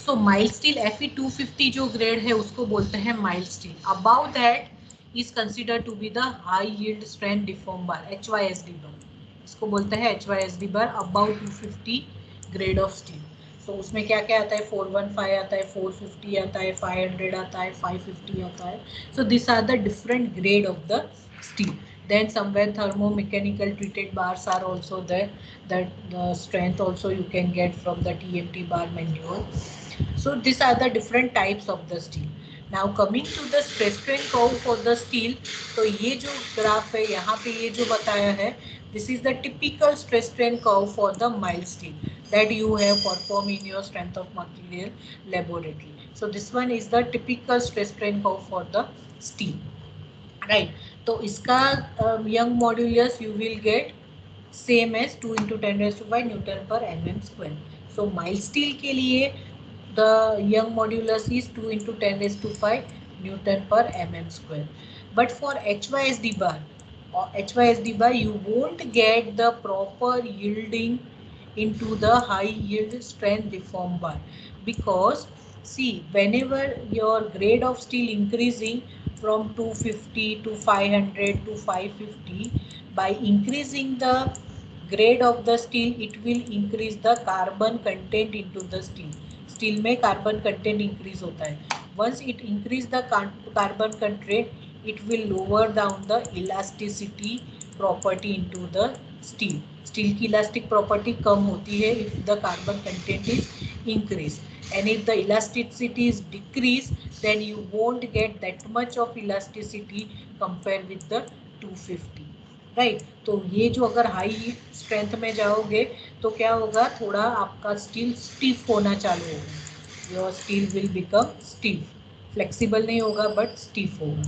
So mild steel Fe250 जो grade है उसको बोलते हैं mild steel. Above that is consider to be the high yield strength deform bar, HYSD bar. इसको बोलते हैं HYSD bar above 250 grade of steel. So उसमें क्या क्या आता है? 415 आता है, 450 आता है, 500 आता है, 550 आता है. So this are the different grade of the steel. Then somewhere thermomechanical treated bars are also there, that the strength also you can get from the TMT bar manual. So these are the different types of the steel. Now coming to the stress strain curve for the steel, तो ये जो graph है यहाँ पे ये जो बताया है, this is the typical stress strain curve for the mild steel that you have performed in your strength of material laboratory. So this one is the typical stress strain curve for the steel. Right. तो इसका Young modulus you will get same as 2 × 10⁵ newton per mm square. So mild steel के लिए the Young modulus is 2 × 10⁵ newton per mm square. But for HYSD bar you won't get the proper yielding into the high yield strength deform bar, because see, whenever your grade of steel increasing from 250 to 500 to 550, by increasing the grade of the steel it will increase the carbon content into the steel. Steel में carbon content increase होता है. once it increase the carbon content, it will lower down the elasticity property into the steel. Steel की elastic property कम होती है if the carbon content is increased, and if the elasticity is decreased, then you won't get that much of elasticity compared with the 250. Right. तो ये जो अगर high strength में जाओगे तो क्या होगा, थोड़ा आपका स्टील स्टिफ होना चालू होगा. Your steel will become stiff. Flexible नहीं होगा बट स्टिफ होगा.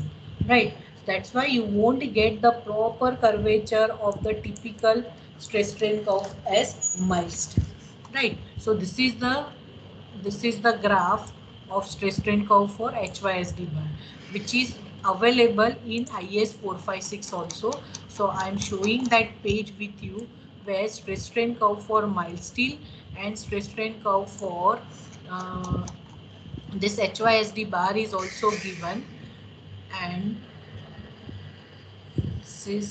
Right. That's why you won't get the proper curvature of the typical stress strain curve as mild steel. Right. So this is the graph of stress strain curve for HYSD bar, which is available in IS 456 also. So I am showing that page with you where stress strain curve for mild steel and stress strain curve for this HYSD bar is also given, and this is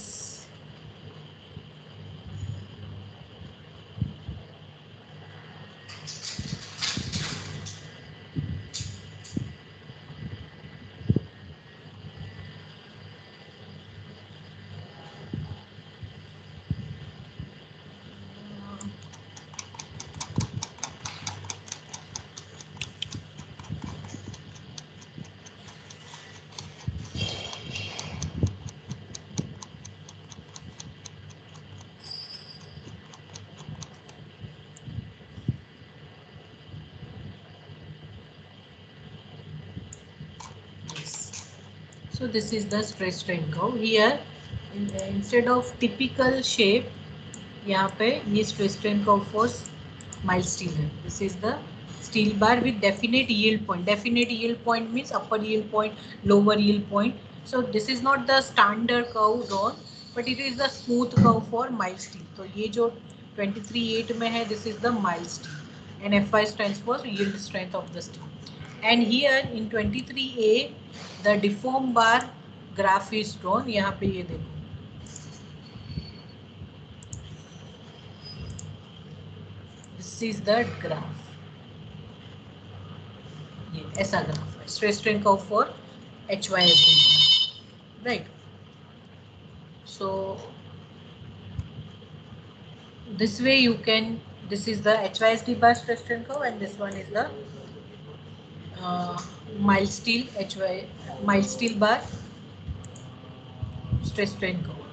this. So this is the stress strain curve. Here instead of typical shape, यहाँ पे ये stress strain curve for mild steel है. This is the steel bar with definite yield point. Definite yield point means upper yield point, lower yield point. So this is not the standard curve drawn, but it is the smooth curve for mild steel. तो ये जो 23.8 में है, this is the mild steel, and Fi stands for yield strength of the steel. And here in 23A, the deform bar graph is drawn. यहाँ पे ये देखो, this is the graph. ये ऐसा ग्राफ है, stress strain curve for HYSD, right. So this way you can, this is the HYSD bar stress strain curve, and this one is the mild steel mild steel bar stress strain curve.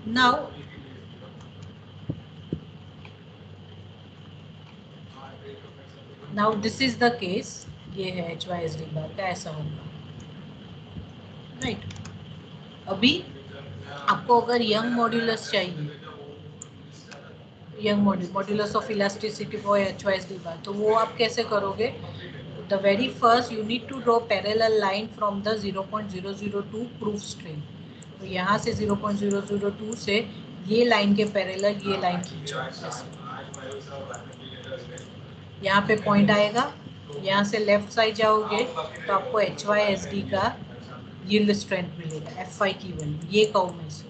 Now this is the case. ये है HYSD बार का, ऐसा होगा, right. अभी आपको अगर young modulus चाहिए, young modulus of elasticity for HYSD बार, तो वो आप कैसे करोगे? The very first you need to draw parallel line from the 0.002 proof strain. तो यहाँ से 0.002 से ये लाइन के पैरेलल ये लाइन खींचो, यहाँ पे पॉइंट आएगा. यहाँ से लेफ्ट साइड जाओगे तो आपको HYSD का यील्ड स्ट्रेंथ मिलेगा, Fi की वैल्यू, ये कर्व में से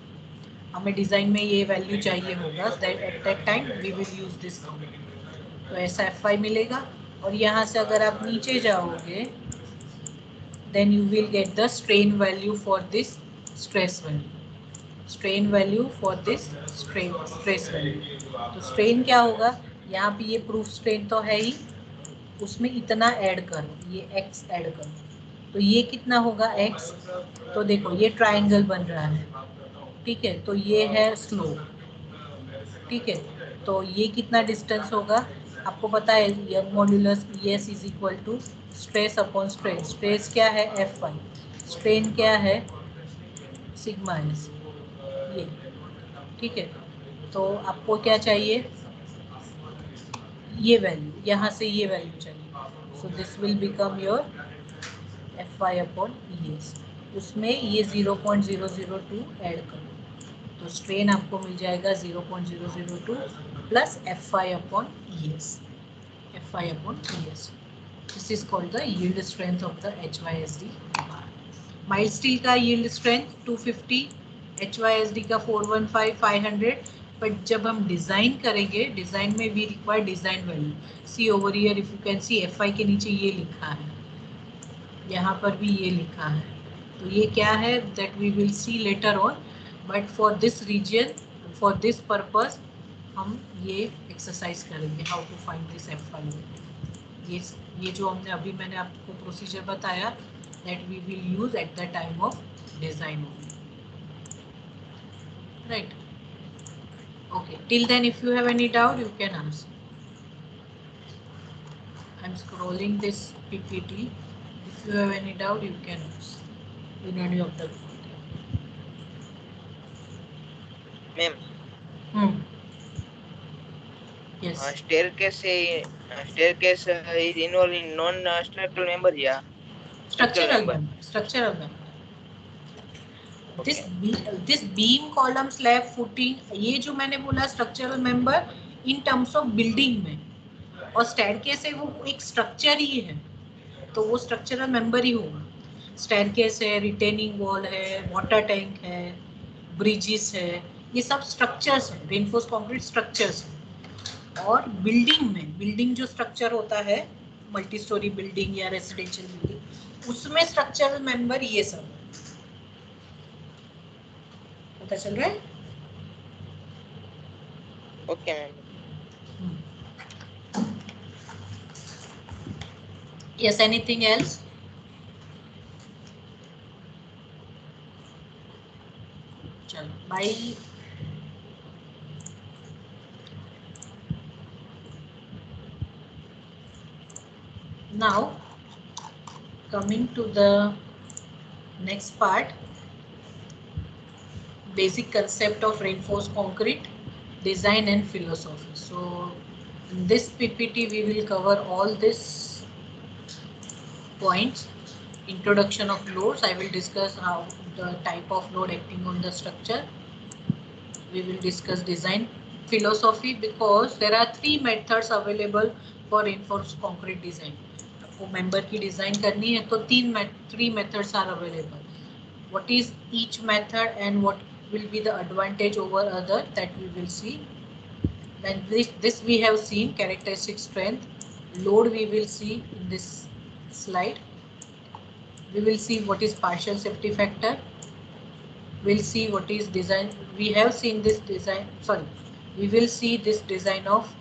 हमें डिजाइन में ये वैल्यू चाहिए होगा. At that time we will use this curve. तो ऐसा Fi मिलेगा. और यहाँ से अगर आप नीचे जाओगे, then you will get the strain value for this stress value, strain value for this stress value. तो strain क्या होगा? यहाँ पे ये proof strain तो है ही, उसमें इतना ऐड करो, ये x ऐड करो, तो ये कितना होगा x. तो देखो ये ट्रायंगल बन रहा है, ठीक है. तो ये है स्लोप, ठीक है. तो ये कितना डिस्टेंस होगा आपको पता है, Young modulus ES is equal to stress upon strain. Stress क्या है? Fi. स्ट्रेन क्या है? सिग्मा एस, ये, ठीक है. तो आपको क्या चाहिए? ये वैल्यू, यहाँ से ये वैल्यू चाहिए. So this will become your Fi upon ES. उसमें ये 0.002 ऐड करो, तो स्ट्रेन आपको मिल जाएगा 0.002 plus Fi upon ES. Fi upon ES. This is called the yield strength of the HYSD bar. Mild steel का yield strength 250, HYSD का 415, 500. But जब हम डिज़ाइन करेंगे, डिज़ाइन में we require design value. See over here if you can see, Fi के नीचे ये लिखा है, यहाँ पर भी ये लिखा है. तो ये क्या है that we will see later on. But for this reason, for this purpose हम ये एक्सरसाइज करेंगे, how to find this Fi. ये जो हमने अभी मैंने आपको प्रोसीजर बताया, that we will use at the time of design, right. Okay, till then if you have any doubt you can ask. I am scrolling this PPT. If you have any doubt you can ask in any of the ma'am. Yes. Staircase is involved in non-structural member, yeah. Structural member. Structural member. This beam column slab footing, ये जो मैंने बोला structural member in terms of building में, और staircase है वो एक structure ही है, तो वो स्ट्रक्चरल मेंबर ही होगा। स्टेयरकेस है, रिटेनिंग वॉल है, वाटर टैंक है, ब्रिजेस है, ये सब स्ट्रक्चर्स है, रेनफोर्स कंक्रीट स्ट्रक्चर्स है। और बिल्डिंग में, बिल्डिंग जो स्ट्रक्चर होता है मल्टी स्टोरी बिल्डिंग या रेसिडेंशियल बिल्डिंग, उसमें स्ट्रक्चरल मेंबर ये सब है। पता चल रहा है? Okay ma'am. Yes, anything else? चलो bye. Now coming to the next part, basic concept of reinforced concrete design and philosophy. So in this PPT we will cover all these points. Introduction of loads, I will discuss how the type of load acting on the structure. We will discuss design philosophy, because there are three methods available for reinforced concrete design. आपको member की design करनी है तो three methods are available. What is each method and what will be the advantage over other, that we will see. Then this we have seen characteristic strength, load we will see in this slide. We will see what is partial safety factor. We'll see what is design. We have seen this design. Sorry, we will see this design of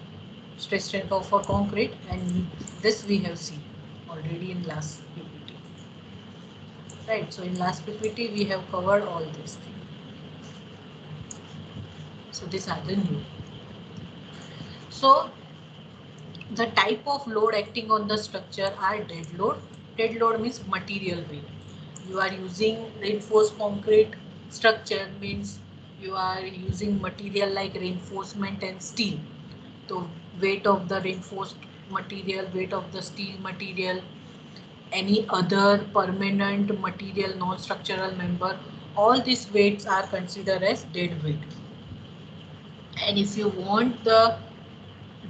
stress strength for concrete, and this we have seen already in last PPT. Right. So in last PPT we have covered all this. So these are the new. So the type of load acting on the structure are dead load. Dead load means material weight. You are using reinforced concrete structure, means you are using material like reinforcement and steel. So weight of the reinforced material, weight of the steel material, any other permanent material, non-structural member, all these weights are considered as dead weight. And if you want the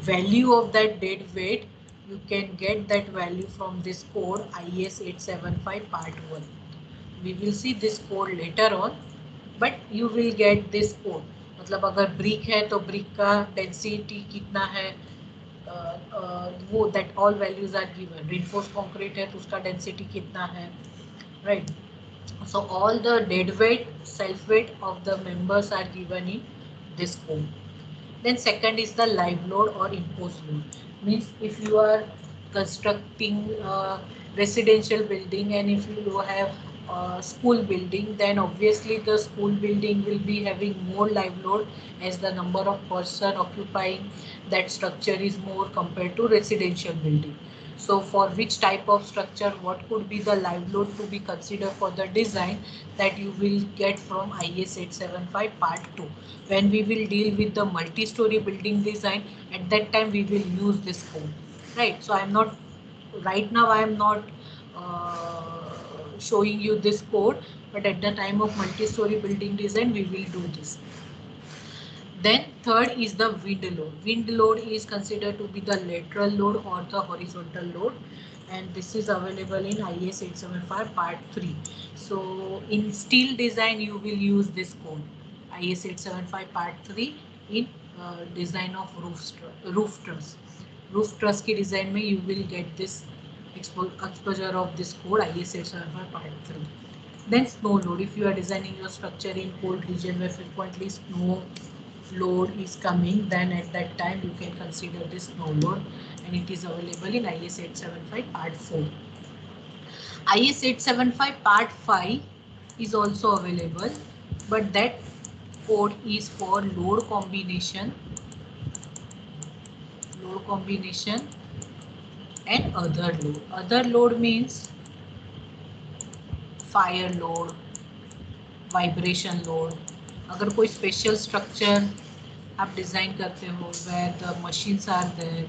value of that dead weight, you can get that value from this code IS 875 part 1. We will see this code later on, but you will get this code. मतलब अगर brick है तो brick का density कितना है, वो that all values are given. Reinforce concrete है तो उसका डेंसिटी कितना है, right. So all the dead weight, self weight of the members are given in this code. Then second is the live load or imposed load. Means if you are constructing a residential building and if you have a school building, then obviously the school building will be having more live load, as the number of person occupying that structure is more compared to residential building. So for which type of structure, what could be the live load to be considered for the design, that you will get from IS 875 part 2. When we will deal with the multi-story building design, at that time we will use this code, right? So I am not, right now I am not showing you this code, but at the time of multi-story building design we will do this. Then third is the wind load. Wind load is considered to be the lateral load or the horizontal load, and this is available in IS 875 part 3. So in steel design you will use this code IS 875 part 3 in design of roof truss. Roof truss की design में you will get this exposure of this code IS 875 part 3. Then snow load. If you are designing your structure in cold region where frequently snow load is coming, then at that time you can consider this snow load, and it is available in IS 875 part 4. IS 875 part 5 is also available, but that code is for load combination and other load. Other load means fire load, vibration load. अगर कोई special structure आप design करते हो where the machines are there,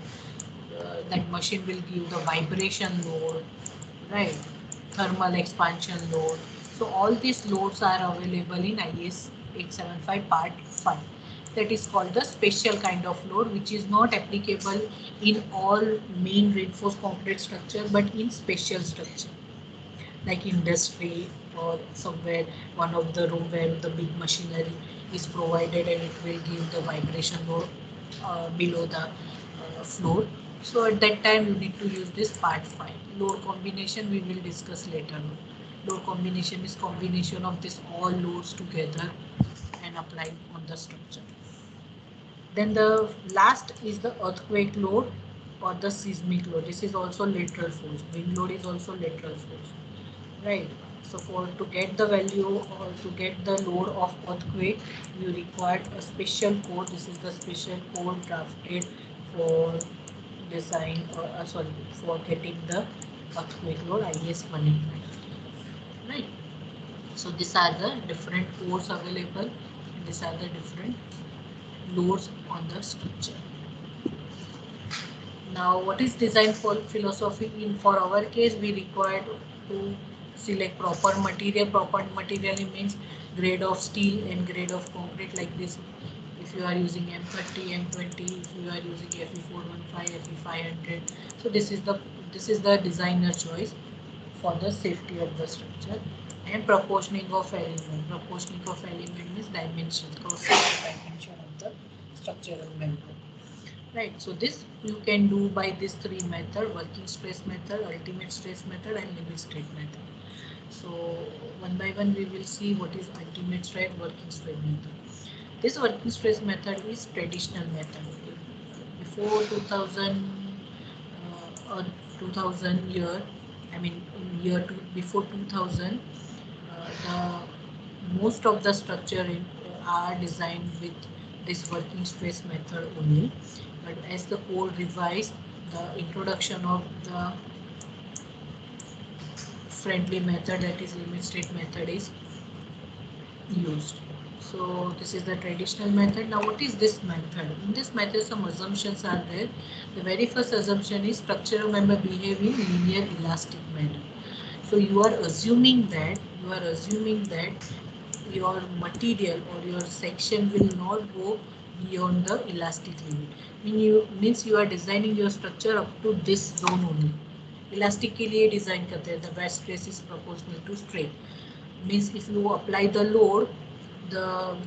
that machine will give the vibration load, right? Thermal expansion load. So all these loads are available in IS 875 part 5. That is called the special kind of load, which is not applicable in all main reinforced concrete structure but in special structure like industry or somewhere one of the room where the big machinery is provided and it will give the vibration load below the floor. So at that time you need to use this part 5. Load combination we will discuss later on. Load combination is combination of this all loads together and applied on the structure. Then the last is the earthquake load or the seismic load. This is also lateral force. Wind load is also lateral force. Right. So for to get the value or to get the load of earthquake, you require a special code. This is the special code drafted for design or sorry for getting the earthquake load IS 189. Right. So these are the different codes available. And these are the different loads on the structure. Now, what is design for philosophy? In for our case, we required to select proper material. Proper material means grade of steel and grade of concrete like this. If you are using M30, M20, if you are using Fe415, Fe500, so this is the designer choice for the safety of the structure. And proportioning of element. Proportioning of element means dimension, cross-sectional dimension of the structural member. Right, so this you can do by these three methods: working stress method, ultimate stress method and limit state method. So one by one we will see what is ultimate stress, working stress method. This working stress method is traditional method. Before 2000 or 2000 year, I mean in year two, before 2000, the most of the structure are designed with this working stress method only. But as the code revised, the introduction of the friendly method, that is limit state method, is used. So this is the traditional method. Now what is this method? In this method some assumptions are there. The very first assumption is structural member behave in linear elastic manner. So you are assuming that your material or your section will not go beyond the elastic limit. Means you are designing your structure up to this zone only. Elastic के लिए design करते हैं. The bed stress is proportional to strain. Means if you apply the load, the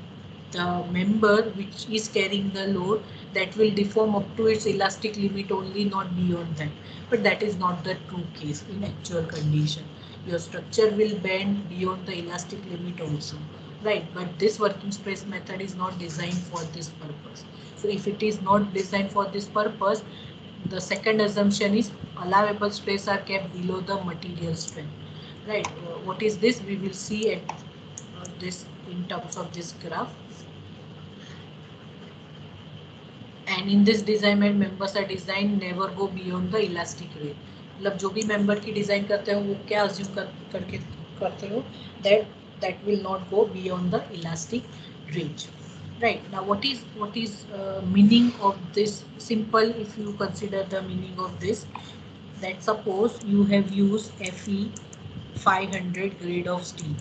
member which is carrying the load, that will deform up to its elastic limit only, not beyond that. But that is not the true case in actual condition. Your structure will bend beyond the elastic limit also, right? But this working stress method is not designed for this purpose. So if it is not designed for this purpose, the second assumption is allowable stress are kept below the material strength, right? What is this? We will see at this in terms of this graph. And in this design members are designed never go beyond the elastic range. मतलब जो भी member की design करते हो वो क्या assume करके करते हो that will not go beyond the elastic range. Right, now what is meaning of this? Simple, if you consider the meaning of this, that suppose you have used Fe 500 grade of steel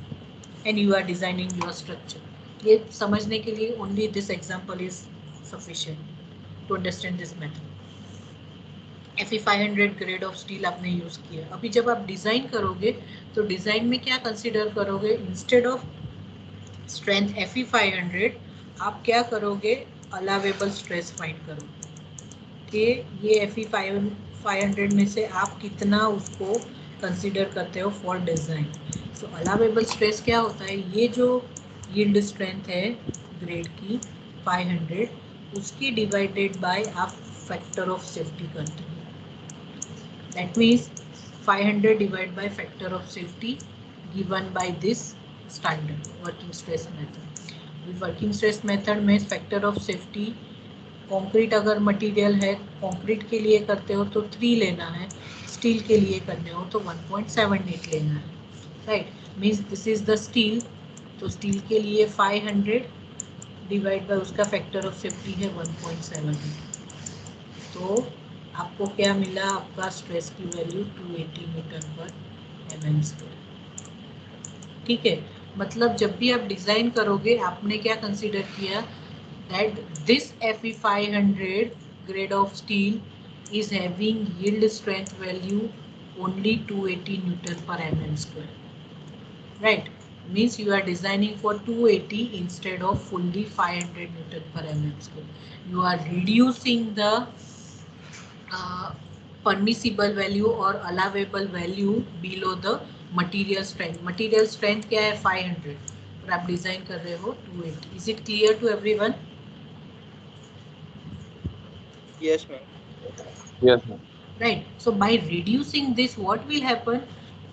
and you are designing your structure. ये समझने के लिए only this example is sufficient to understand this method. Fe 500 grade of steel आपने use किया. अभी जब आप design करोगे तो डिजाइन में क्या कंसीडर करोगे? इंस्टेड ऑफ स्ट्रेंथ Fe 500 आप क्या करोगे? अलावेबल स्ट्रेस फाइंड करोगे कि ये Fe 500 में से आप कितना उसको कंसीडर करते हो for design. So allowable stress क्या होता है? ये जो यील्ड स्ट्रेंथ है ग्रेड की 500, उसकी डिवाइडेड बाय आप फैक्टर ऑफ सेफ्टी करते हो. That means 500 divide by factor of safety given by this standard working stress method. Working stress method में फैक्टर ऑफ सेफ्टी, कंक्रीट अगर मटेरियल है, कंक्रीट के लिए करते हो तो 3 लेना है, स्टील के लिए करने हो तो 1.78 लेना है, right? Means this is the steel, तो स्टील के लिए 500 डिवाइड बाय उसका फैक्टर ऑफ सेफ्टी है 1.78. तो आपको क्या मिला? आपका स्ट्रेस की वैल्यू 280 न्यूटन पर mm². ठीक है, मतलब जब भी आप डिजाइन करोगे आपने क्या कंसीडर किया, that this Fe 500 grade of steel is having yield strength value only 280 Newton per mm square, right? Means you are designing for 280 instead of fully 500 Newton per mm square. You are reducing the permissible value or allowable value below the material strength. Material strength क्या है 500 और आप design कर रहे हो 280. Is it clear to everyone? Yes, ma'am. Yes, ma'am. Right. So by reducing this, what will happen?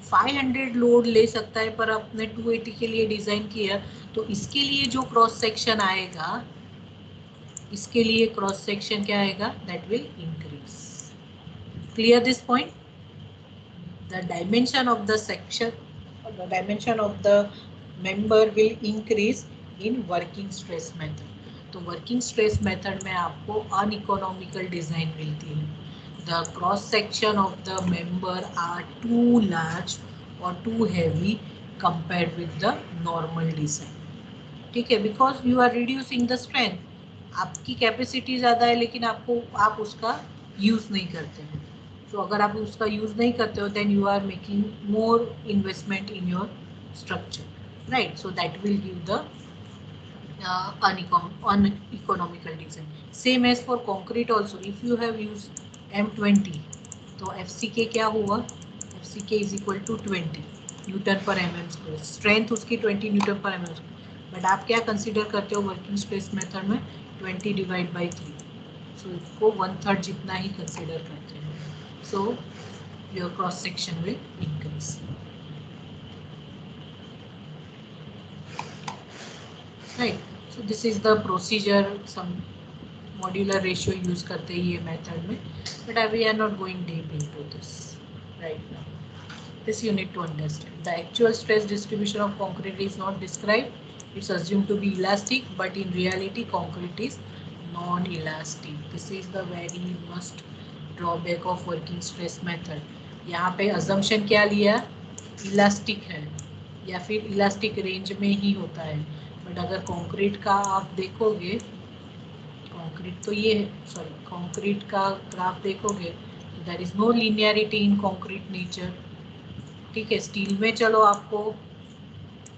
500 load ले सकता है पर आपने 280 के लिए डिजाइन किया, तो इसके लिए जो क्रॉस सेक्शन आएगा, इसके लिए क्रॉस सेक्शन क्या आएगा, that will increase. Clear this point? The dimension of the section, or the dimension of the member will increase in working stress method. तो working stress method में आपको uneconomical design मिलती है. The cross section of the member are too large or too heavy compared with the normal design. ठीक है, because you are reducing the strength. आपकी capacity ज़्यादा है लेकिन आप उसका यूज़ नहीं करते हैं. तो अगर आप उसका यूज़ नहीं करते हो then you are making more investment in your structure, right? So that will give the uneconomical design. Same as for concrete also. If you have used M20, तो FCK क्या हुआ? FCK is equal to 20 Newton per mm square. Strength उसकी 20 Newton per mm square. But आप क्या consider करते हो working stress method में? 20 divide by 3. सो इसको 1/3 जितना ही कंसीडर करते हैं. So your cross section will increase. Right. So this is the procedure. Some modular ratio use करते हैं ये मेथड में, but we are not going deep into this right now. This you need to understand. The actual stress distribution of concrete is not described. It's assumed to be elastic, but in reality, concrete is non-elastic. This is the very must drawback of working stress method. यहाँ पे assumption क्या लिया? Elastic है या फिर elastic range में ही होता है. But अगर concrete का आप देखोगे, concrete तो ये sorry, concrete का ग्राफ देखोगे, there is no linearity in concrete nature. ठीक है, स्टील में चलो आपको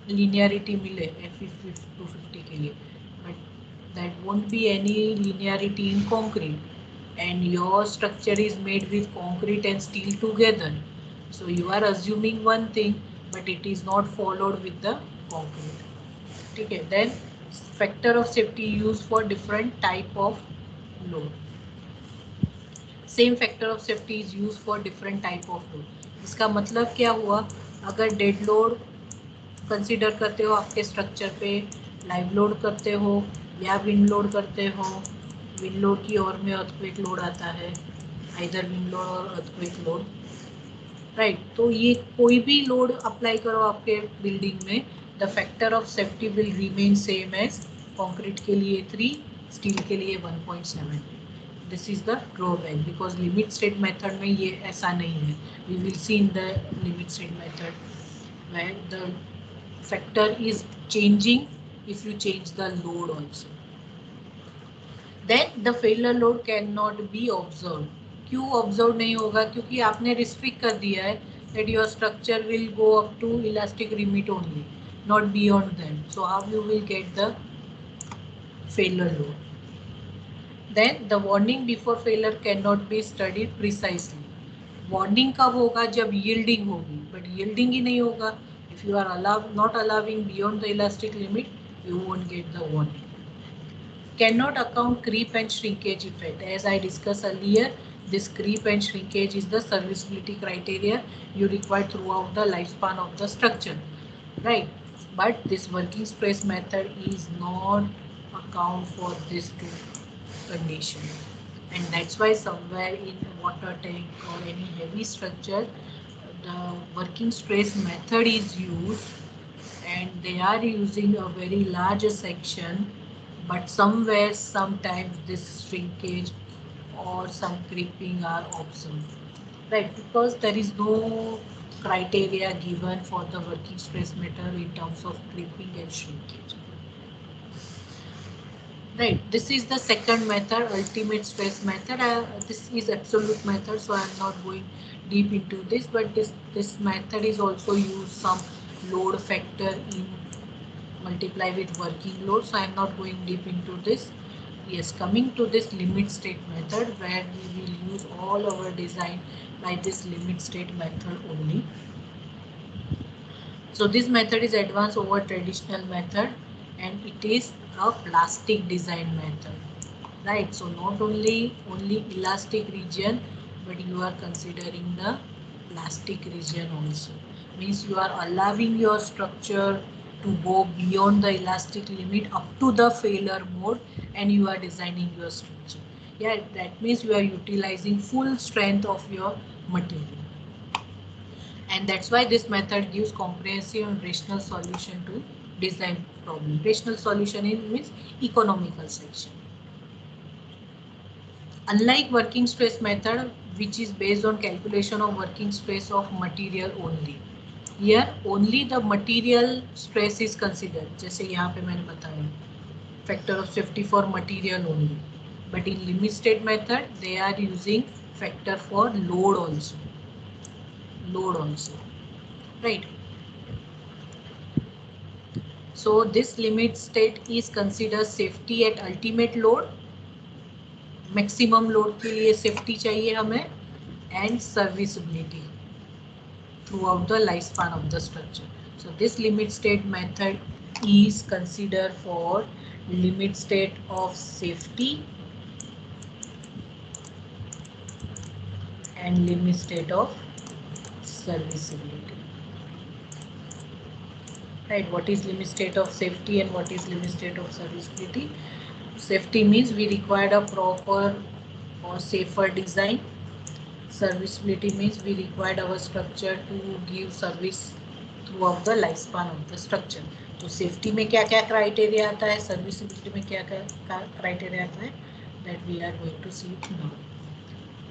लीनियरिटी मिले Fe250 के लिए, but that won't be any linearity in concrete and your structure is made with concrete and steel together. So you are assuming one thing but it is not followed with the concrete. ठीक है, then factor of safety use for different type of load. Same factor of safety is use for different type of load. इसका मतलब क्या हुआ? अगर dead load consider करते हो आपके स्ट्रक्चर पे, लाइव लोड करते हो या विंड लोड करते हो, विंड लोड की और में अर्थक्वेक लोड आता है, आइदर विंड लोड और अर्थक्वेक लोड, राइट? तो ये कोई भी लोड अप्लाई करो आपके बिल्डिंग में, the factor of safety will remain same as concrete के लिए 3, स्टील के लिए 1.7. This is the drawback because limit state method में ये ऐसा नहीं है. We will see in the limit state method where the factor is changing if you change the load also. Then the failure load cannot be observed. क्यों observe नहीं होगा? क्योंकि आपने रिस्ट्रिक्ट कर दिया है that your structure will go up to elastic limit only, not beyond that. So how you will get the failure load? Then the warning before failure cannot be studied precisely. Warning कब होगा? जब yielding होगी, but yielding ही नहीं होगा. If you are not allowing beyond the elastic limit, you won't get the warning. Cannot account creep and shrinkage effect. As I discussed earlier, this creep and shrinkage is the serviceability criteria you require throughout the lifespan of the structure, right? But this working stress method is not account for this two condition. And that's why somewhere in a water tank or any heavy structure, the working stress method is used and they are using a very large section, but somewhere sometimes this shrinkage or some creeping are observed. right? Because there is no criteria given for the working stress method in terms of creeping and shrinkage. Right, this is the second method, ultimate stress method. This is absolute method, so I am not going deep into this, but this method is also used some load factor in multiply with working load, so I am not going deep into this. Yes, coming to this limit state method, where we will use all our design by this limit state method only. So this method is advanced over traditional method, and it is a plastic design method, right? So not only elastic region, but you are considering the plastic region also. Means you are allowing your structure to go beyond the elastic limit up to the failure mode, and you are designing your structure. Yeah, that means you are utilizing full strength of your material. And that's why this method gives comprehensive and rational solution to design problem. Rational solution means economical section. Unlike working stress method, which is based on calculation of working stress of material only, here only the material stress is considered. जैसे यहाँ पे मैंने बताया factor of safety for material only. But in limit state method, they are using factor for load also. Load also, right? So this limit state is considered safety at ultimate load. Maximum load के लिए safety चाहिए हमें, and serviceability throughout the lifespan of the structure. So this limit state method is considered for limit state of safety and limit state of serviceability. Right, what is limit state of safety and what is limit state of serviceability? Safety means we required a proper or safer design. Serviceability means we required our structure to give service throughout the lifespan of the structure. तो safety में क्या क्या criteria आता है, serviceability में क्या क्या criteria आता है, that we are going to see it now.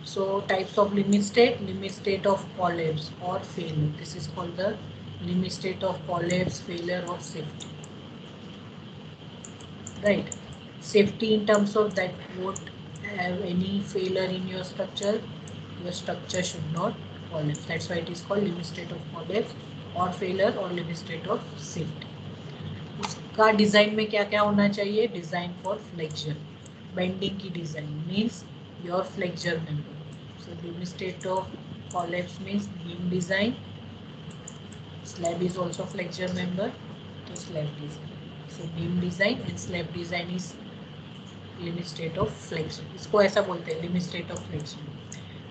So types of limit state of collapse or failure. This is called the limit state of collapse, failure or safety. Right. Safety in terms of that won't have any failure in your structure should not collapse. That's why it is called limit state of collapse or failure or limit state of safety. उसका design में क्या क्या होना चाहिए? Design for flexure, bending की design means your flexure member. So limit state of collapse means beam design. Slab is also flexure member, so slab design. So beam design and slab design is limit state of flexion. इसको ऐसा बोलते हैं limit state of flexion.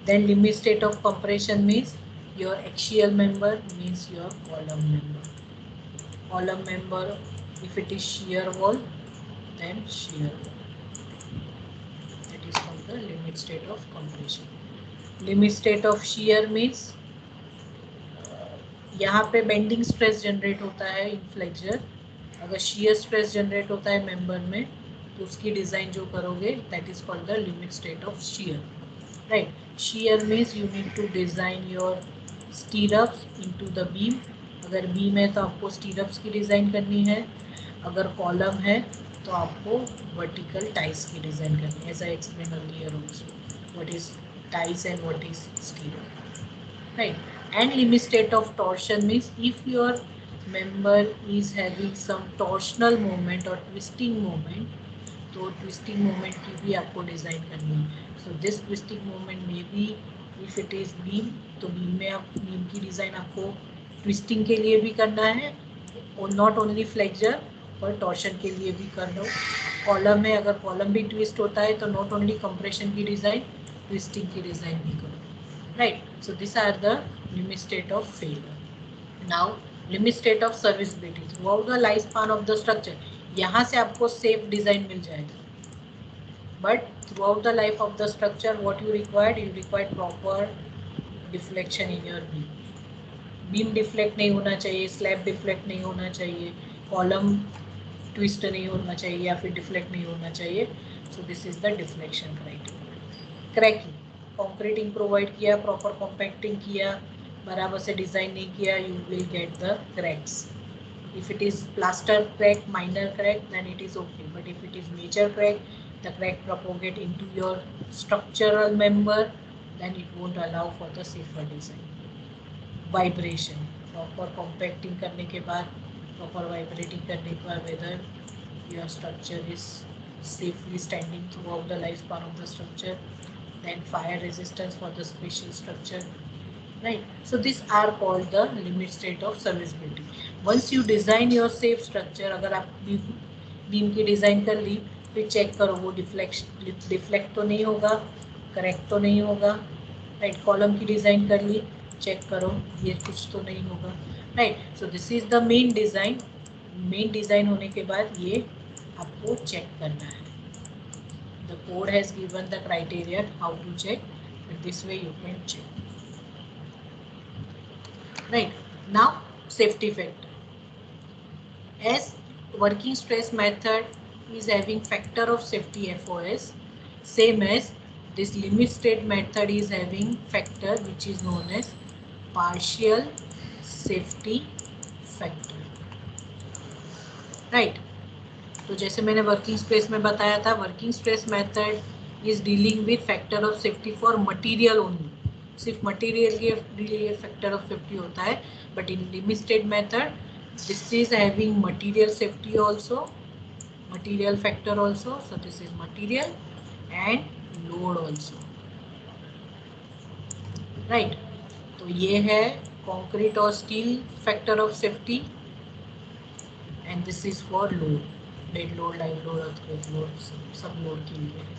Then limit state of compression means your axial member means your column member. Column member, if it is shear wall, then shear wall. That is called the limit state of compression. Limit state of shear means यहाँ पे bending stress generate होता है इन flexure. अगर shear stress generate होता है member में, तो उसकी डिजाइन जो करोगे that is called the limit state of shear. Right, shear means you need to design your stirrups into the beam. अगर बीम है तो आपको stirrups की डिज़ाइन करनी है, अगर कॉलम है तो आपको वर्टिकल टाइस की डिज़ाइन करनी है. As I explain earlier also what is ties and what is stirrup. Right, and limit state of torsion means if your member is having some torsional movement or twisting movement, तो twisting moment की भी आपको design करनी है. So this twisting moment में भी if it is beam, तो beam में आप बीम की डिज़ाइन आपको ट्विस्टिंग के लिए भी करना है और नॉट ओनली फ्लेक्चर पर टॉर्शन के लिए भी कर लो. कॉलम में अगर कॉलम भी ट्विस्ट होता है तो नॉट ओनली कंप्रेशन की डिज़ाइन, ट्विस्टिंग की डिज़ाइन भी करो. Right, so this are the limit state of failure. Now limit state of serviceability throughout the life span of the structure. यहाँ से आपको सेफ डिजाइन मिल जाएगा, but throughout the life of the structure what you required proper deflection in your beam. Beam deflect नहीं होना चाहिए, slab deflect नहीं होना चाहिए, कॉलम ट्विस्ट नहीं होना चाहिए या फिर डिफ्लेक्ट नहीं होना चाहिए. सो this is the deflection criteria. Cracking, concreting provide किया, प्रॉपर कॉम्पैक्टिंग किया, बराबर से डिजाइन नहीं किया, you will get the cracks. If it is plaster crack, minor crack, then it is okay. But if it is major crack, the crack propagate into your structural member, then it won't allow for the safer design. Vibration, proper compacting करने के बाद, proper vibrating करने के बाद, whether your structure is safely standing throughout the lifespan of the structure. Then fire resistance for the special structure. Right, so these are called the limit state of serviceability. Once you design your safe structure, अगर आप beam की design कर ली, फिर check करो वो deflect तो नहीं होगा, करेक्ट तो नहीं होगा. राइट, कॉलम की डिज़ाइन कर ली, चेक करो ये कुछ तो नहीं होगा. Right, so this is the main design. Main design होने के बाद ये आपको चेक करना है. The code has given the criteria how to check, this way you can check. Right, now safety factor. As working stress method is having factor of safety FOS, same as this limit state method is having factor which is known as partial safety factor. Right, तो जैसे मैंने working stress में बताया था, working stress method is dealing with factor of safety for material only. सिर्फ material के लिए factor of safety होता है, but in limit state method this is having material safety also, material factor also. So this is material and load also. Right, तो ये है concrete और steel factor of safety, and this is for load, dead load, live load, earthquake load, सब load के लिए.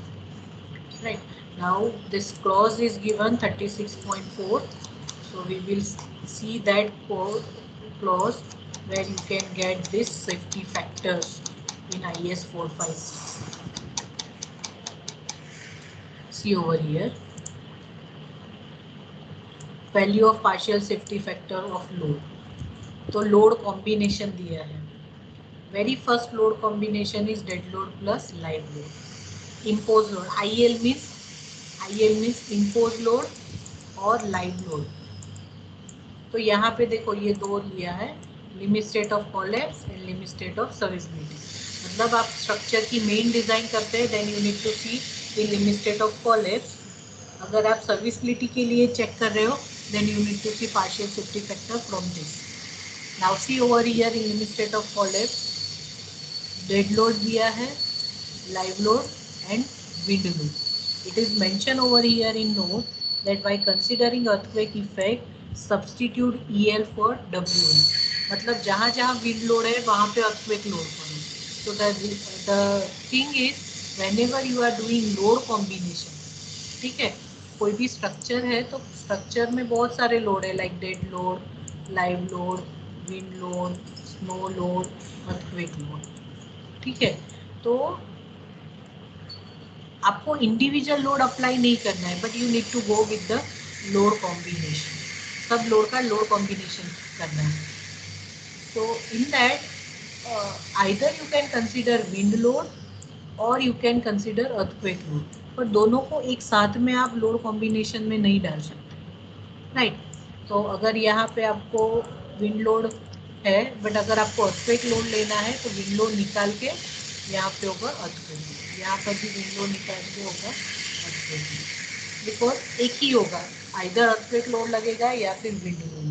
Right, now this clause is given 36.4, so we will see that clause where you can get this safety factors in IS 456. See over here, value of partial safety factor of load. तो load combination दिया है. Very first load combination is dead load plus live load. Imposed load, IL means imposed load और live load. तो यहाँ पे देखो ये दो लिया है, limit state of collapse and limit state of serviceability. मतलब आप स्ट्रक्चर की मेन डिजाइन करते हैं, then you need to see in limit state of collapse. अगर आप सर्विसिबिलिटी के लिए चेक कर रहे हो, then you need to see partial safety factor from this. Now see over here in limit state of collapse, dead load दिया है, live load and wind load. It is mentioned over here in note that by considering earthquake effect, substitute EL for WL. मतलब जहाँ जहाँ wind load है वहाँ पे earthquake load करो. So the thing is whenever you are doing load combination, ठीक है, कोई भी structure है तो structure में बहुत सारे load है, like dead load, live load, wind load, snow load, earthquake load. ठीक है, तो आपको इंडिविजुअल लोड अप्लाई नहीं करना है, but you need to go with the load combination. सब लोड का लोड कॉम्बिनेशन करना है. तो in that either you can consider wind load और you can consider earthquake load, पर दोनों को एक साथ में आप लोड कॉम्बिनेशन में नहीं डाल सकते. राइट, तो अगर यहाँ पे आपको विंड लोड है, बट अगर आपको अर्थक्वेक लोड लेना है तो विंड लोड निकाल के यहाँ पे होगा अर्थक्वेक, यहाँ पर भी विंड लोड निकाल के होगा अर्थक्वेक, बिकॉज एक ही होगा, आइदर अर्थक्वेक लोड लगेगा या फिर wind load,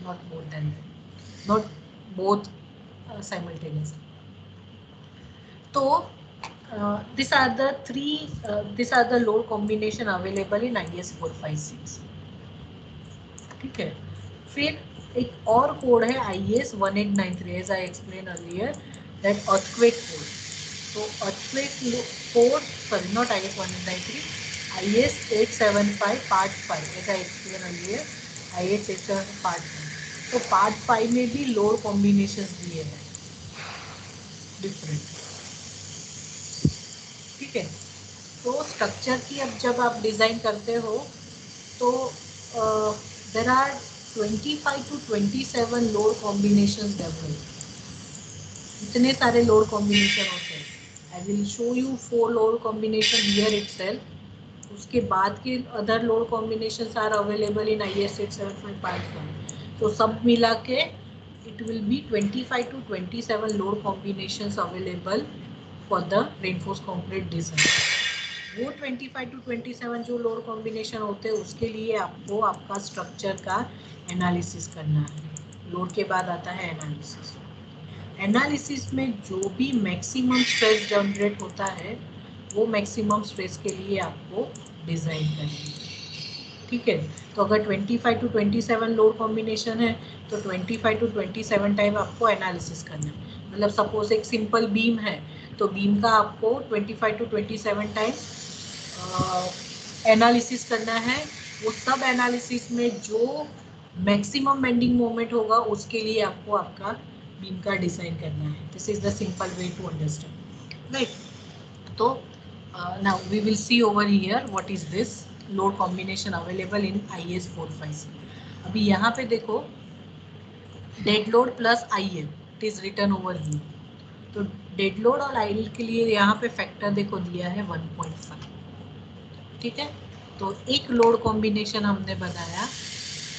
not more then that, not both simultaneously. तो these are the load combination available in IS 456. ठीक है, फिर एक और कोड है IS 1893, as I explained earlier, that earthquake code. So earthquake code, sorry, not IS 1893, IS 875 part 5, as I explained earlier, IS 875 part 5. तो part 5 में भी load combination दिए हैं डिफरेंट. ठीक है, तो स्ट्रक्चर की अब जब आप डिज़ाइन करते हो तो there are 25 to 27 load combination develop. इतने सारे लोड कॉम्बिनेशन होते हैं. I will show you 4 load combination here itself. उसके बाद के other load combinations are available in IS 875 Part 1. तो सब मिला के it will be 25 to 27 load combinations available for the reinforced concrete design. वो 25 to 27 जो लोड कॉम्बिनेशन होते हैं उसके लिए आपको आपका स्ट्रक्चर का एनालिसिस करना है। लोड के बाद आता है एनालिसिस। एनालिसिस में जो भी मैक्सिमम स्ट्रेस जनरेट होता है वो मैक्सिमम स्ट्रेस के लिए आपको डिजाइन करना है। ठीक है, तो अगर 25 to 27 लोड कॉम्बिनेशन है तो 25 to 27 टाइम आपको एनालिसिस करना है। मतलब सपोज एक सिंपल बीम है तो बीम का आपको 25 to 27 टाइम एनालिसिस करना है। वो सब एनालिसिस में जो मैक्सिमम बेंडिंग मोमेंट होगा उसके लिए आपको आपका बीम का डिजाइन करना है। This is the simple way to understand, right. तो now we will see over here what is this load combination available in IS 456। अभी यहाँ पे देखो dead load plus IL it is written over here. तो dead load और IL के लिए यहाँ पे फैक्टर देखो दिया है 1.5। ठीक है, तो एक लोड कॉम्बिनेशन हमने बनाया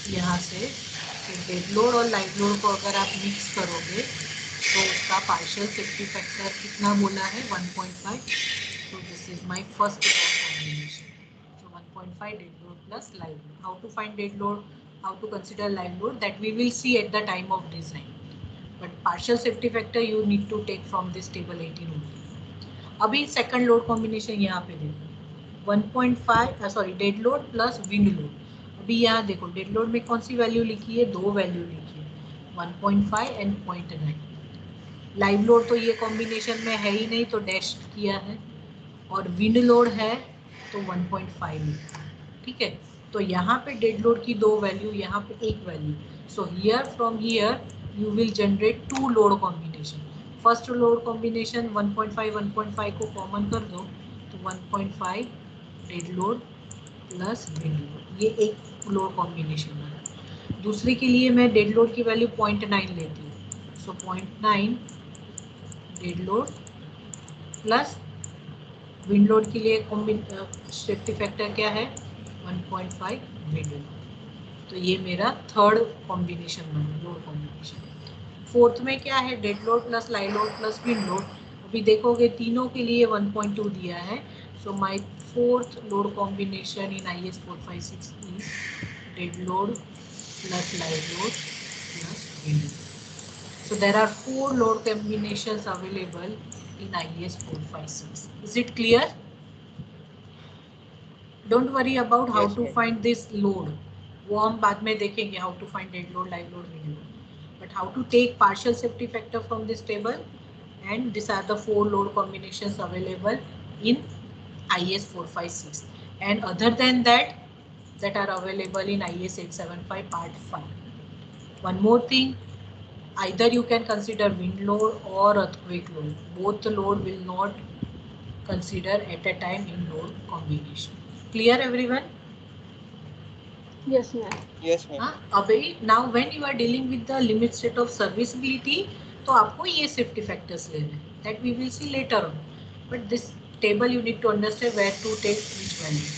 यहाँ से कि डेड लोड और लाइव लोड को अगर आप मिक्स करोगे तो उसका पार्शियल सेफ्टी फैक्टर कितना बोला है 1.5। so this is my first load combination, so 1.5 dead load plus live load. How to find dead load, how to consider live load, that we will see at the time of design, but partial safety factor you need to take from this table 18 only. अभी second load combination यहाँ पे देखो 1.5 sorry dead load plus wind load. अभी यहाँ देखो dead load में कौन सी value लिखी है, दो वैल्यू लिखी है 1.5 एंड 0.9। लाइव लोड तो ये कॉम्बिनेशन में है ही नहीं तो डैश किया है, और विंड लोड है तो 1.5 लिखा है। ठीक है, तो यहाँ पे डेड लोड की दो वैल्यू, यहाँ पे एक value. So here from here you will generate two load combination. First load combination 1.5 को कॉमन कर दो तो 1.5 dead load plus wind load, ये एक लोड कॉम्बिनेशन है। दूसरे के लिए मैं डेड लोड की वैल्यू 0.9 लेती हूँ, सो 0.9 dead load plus wind load के लिए सेफ्टी फैक्टर क्या है 1.5 विंड लोड। तो ये मेरा थर्ड कॉम्बिनेशन बना लोड कॉम्बिनेशन। फोर्थ में क्या है dead load plus live load plus wind load. अभी देखोगे तीनों के लिए 1.2 दिया है। So my fourth load combination in IS 456 is dead load plus live load plus wind load. So there are 4 load combinations available in IS 456. Is it clear? Don't worry about how Yes, to ma'am. find this load. वो हम बाद में देखेंगे how to find dead load, live load, wind load. But how to take partial safety factor from this table, and these are the 4 load combinations available in IS 456. And other than that, that are available in IS 875 Part 5. One more thing, either you can consider wind load or earthquake load. Both the load will not consider at a time in load combination. Clear everyone? Yes, ma'am. Yes, ma'am. अभी now when you are dealing with the limit state of serviceability तो आपको ये safety factors लेने हैं, that we will see later on. But this table you need to understand where to take which value.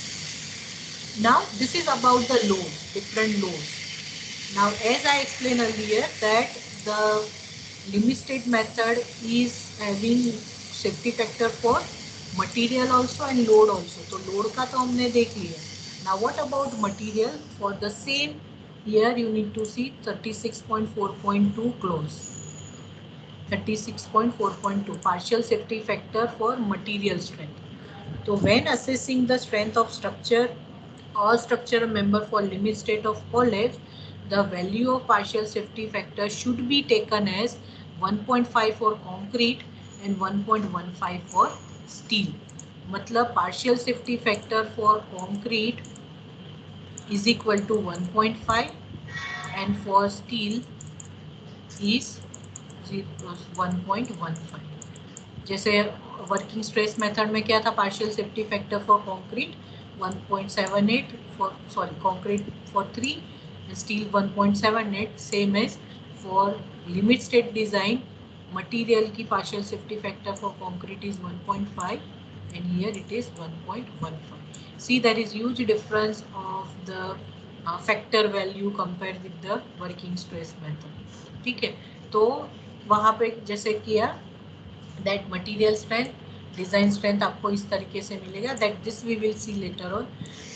Now this is about the loads, different loads. Now as I explained earlier that the limit state method is having safety factor for material also and load also. तो load का तो हमने देख लिया. Now what about material? For the same, here you need to see 36.4.2 clause. 36.4.2 partial safety factor for material strength. So when assessing the strength of structure or structural member for limit state of collapse, the value of partial safety factor should be taken as 1.5 for concrete and 1.15 for steel. मतलब partial safety factor for concrete is equal to 1.5 and for steel is 1.15. जैसे working stress method में क्या था, partial safety factor for concrete 1.78 for concrete for 3 steel 1.78, same as for limit state design material की partial safety factor for concrete is 1.5 and here it is 1.15. See, there is huge difference of the factor value compared with the working stress method. ठीक है, तो वहाँ पे जैसे किया that material strength, design strength आपको इस तरीके से मिलेगा. That this we will see later on.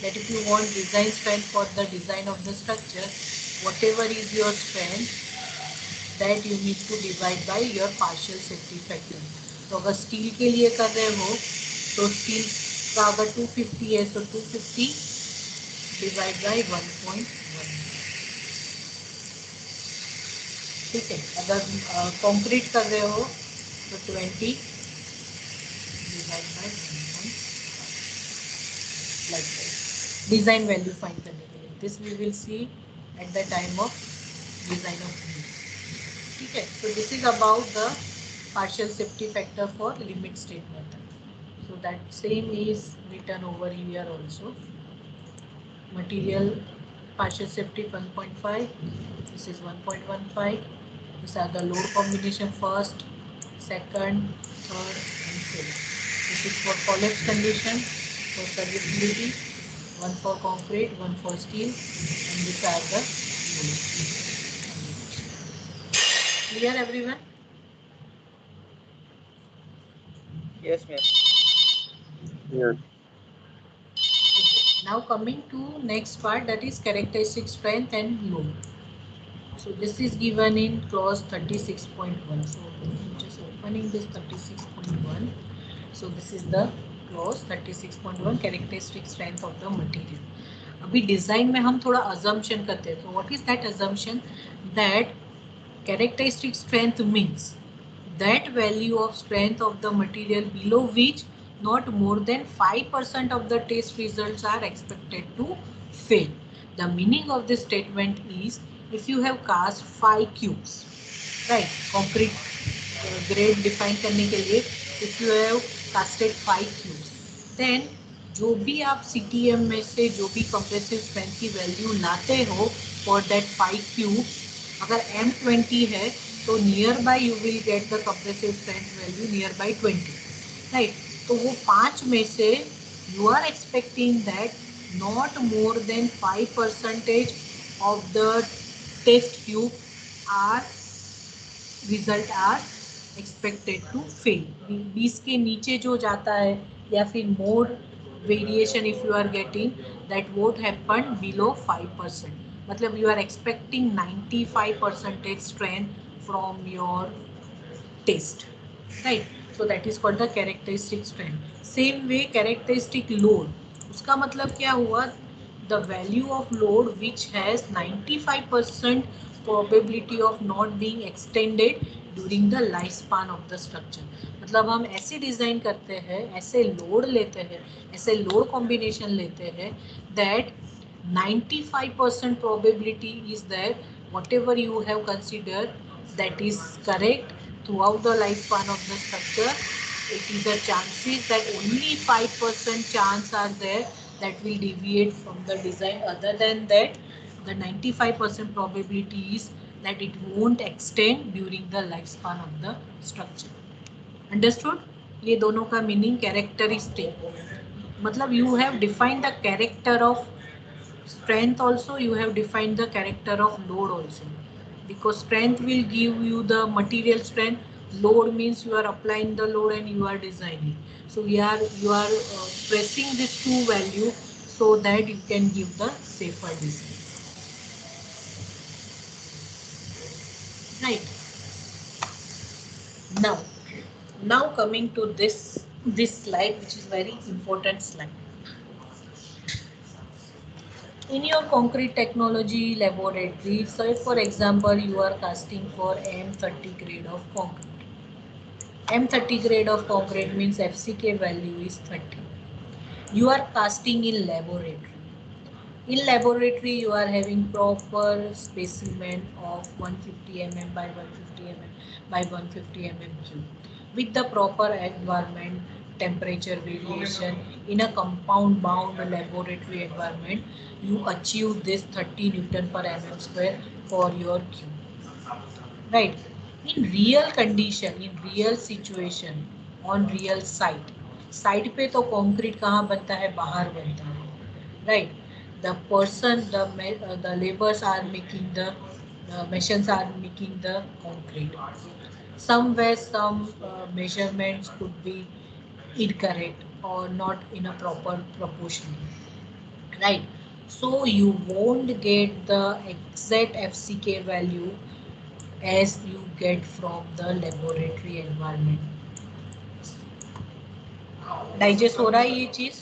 That if you want design strength for the design of the structure, whatever is your strength, that you need to divide by your partial safety factor. तो अगर steel के लिए कर रहे हो तो steel का अगर 250 है तो 250 डिवाइड बाय 1.1. ठीक है, अगर कंक्रीट कर रहे हो तो 20 divide by 1.5. Like design value find करने के लिए. This we will see at the time of design of. ठीक है, so this is about the partial safety factor for limit state method. So that same is written over here also. Material partial safety 1.5. This is 1.15. These are the load combination first, second, third, and fourth. This is for collapse condition, for serviceability. One for concrete, one for steel, and these are the loads. Clear everyone? Yes, ma'am. Yes. Now coming to next part, that is characteristic strength and load. So this is given in clause 36.1. So I'm just opening this 36.1. So this is the clause 36.1, characteristic strength of the material. अभी design में हम थोड़ा assumption करते हैं. तो what is that assumption? That characteristic strength means that value of strength of the material below which not more than 5% of the test results are expected to fail. The meaning of this statement is, if you have cast 5 cubes, right, concrete grade define करने के लिए, if you have casted 5 cubes, then जो भी आप CTM में से जो भी compressive strength की वैल्यू लाते हो for that 5 cube, अगर M20 है तो nearby you will get the compressive strength value nearby 20, right. तो वो 5 में से you are expecting that not more than 5% of the test tube are result are expected to fail. 20 के नीचे जो जाता है या फिर more variation if you are getting, that won't happen below 5%. मतलब you are expecting 95% strength from your test, right? So that is called the characteristic strength. Same way characteristic load, उसका मतलब क्या हुआ? The value of load which has 95% probability of not being extended during the lifespan of the structure. मतलब हम ऐसे design करते हैं, ऐसे लोड लेते हैं, ऐसे लोड कॉम्बिनेशन लेते हैं that 95% probability is that whatever you have considered, that is correct throughout the lifespan of the structure. It is a chances that only 5% chance are there that will deviate from the design. Other than that, the 95% probability is that it won't extend during the lifespan of the structure. Understood? ये दोनों का meaning characteristic, मतलब you have defined the character of strength also, you have defined the character of load also, because strength will give you the material strength, load means you are applying the load and you are designing. So you are pressing these two values so that you can give the safer design, right? Now coming to this slide, which is very important slide. In your concrete technology laboratory, so for example, you are casting for M30 grade of concrete. M30 grade of concrete means FCK value is 30. You are casting in laboratory. In laboratory, you are having proper specimen of 150 mm by 150 mm by 150 mm cube with the proper environment, temperature variation. In a compound bound laboratory environment, you achieve this 30 Newton per mm square for your cube, right? In real condition, in real situation, on real site पे तो concrete कहाँ बनता है? बाहर बनता है. right? The person, the laborers are making the machines are making the concrete. Somewhere some measurements could be incorrect or not in a proper proportion, right? So you won't get the exact FCK value as you get from the laboratory environment. Digest हो रहा है ये चीज़?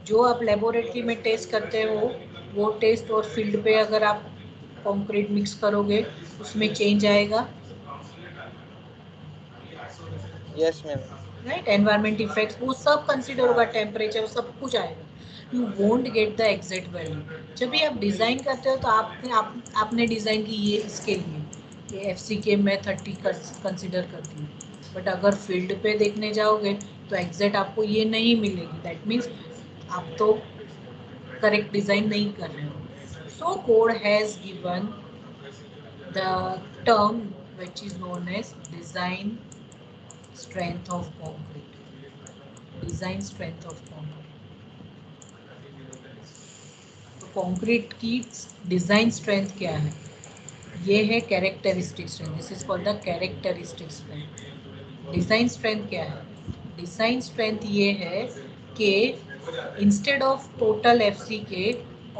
जो आप laboratory में test करते हो वो टेस्ट और फील्ड पे अगर आप कंक्रीट मिक्स करोगे उसमें चेंज आएगा, Yes, ma'am. Right? Environment effects वो सब कंसीडर होगा, टेम्परेचर सब कुछ आएगा. You won't get the exact value. जब भी आप डिज़ाइन करते हो तो आपने डिज़ाइन की ये इसके लिए कि एफ सी के मैं 30 कंसिडर करती हूँ, बट अगर फील्ड पे देखने जाओगे तो एग्जैक्ट आपको ये नहीं मिलेगी. दैट मीन्स आप तो करेक्ट डिज़ाइन नहीं कर रहे हो. So code has given the term which is known as design strength of concrete. Design strength of concrete. तो कंक्रीट की डिजाइन स्ट्रेंथ क्या है? ये है characteristic strength. This is called the characteristic strength. Design strength क्या है? Design strength ये है कि instead of total FCK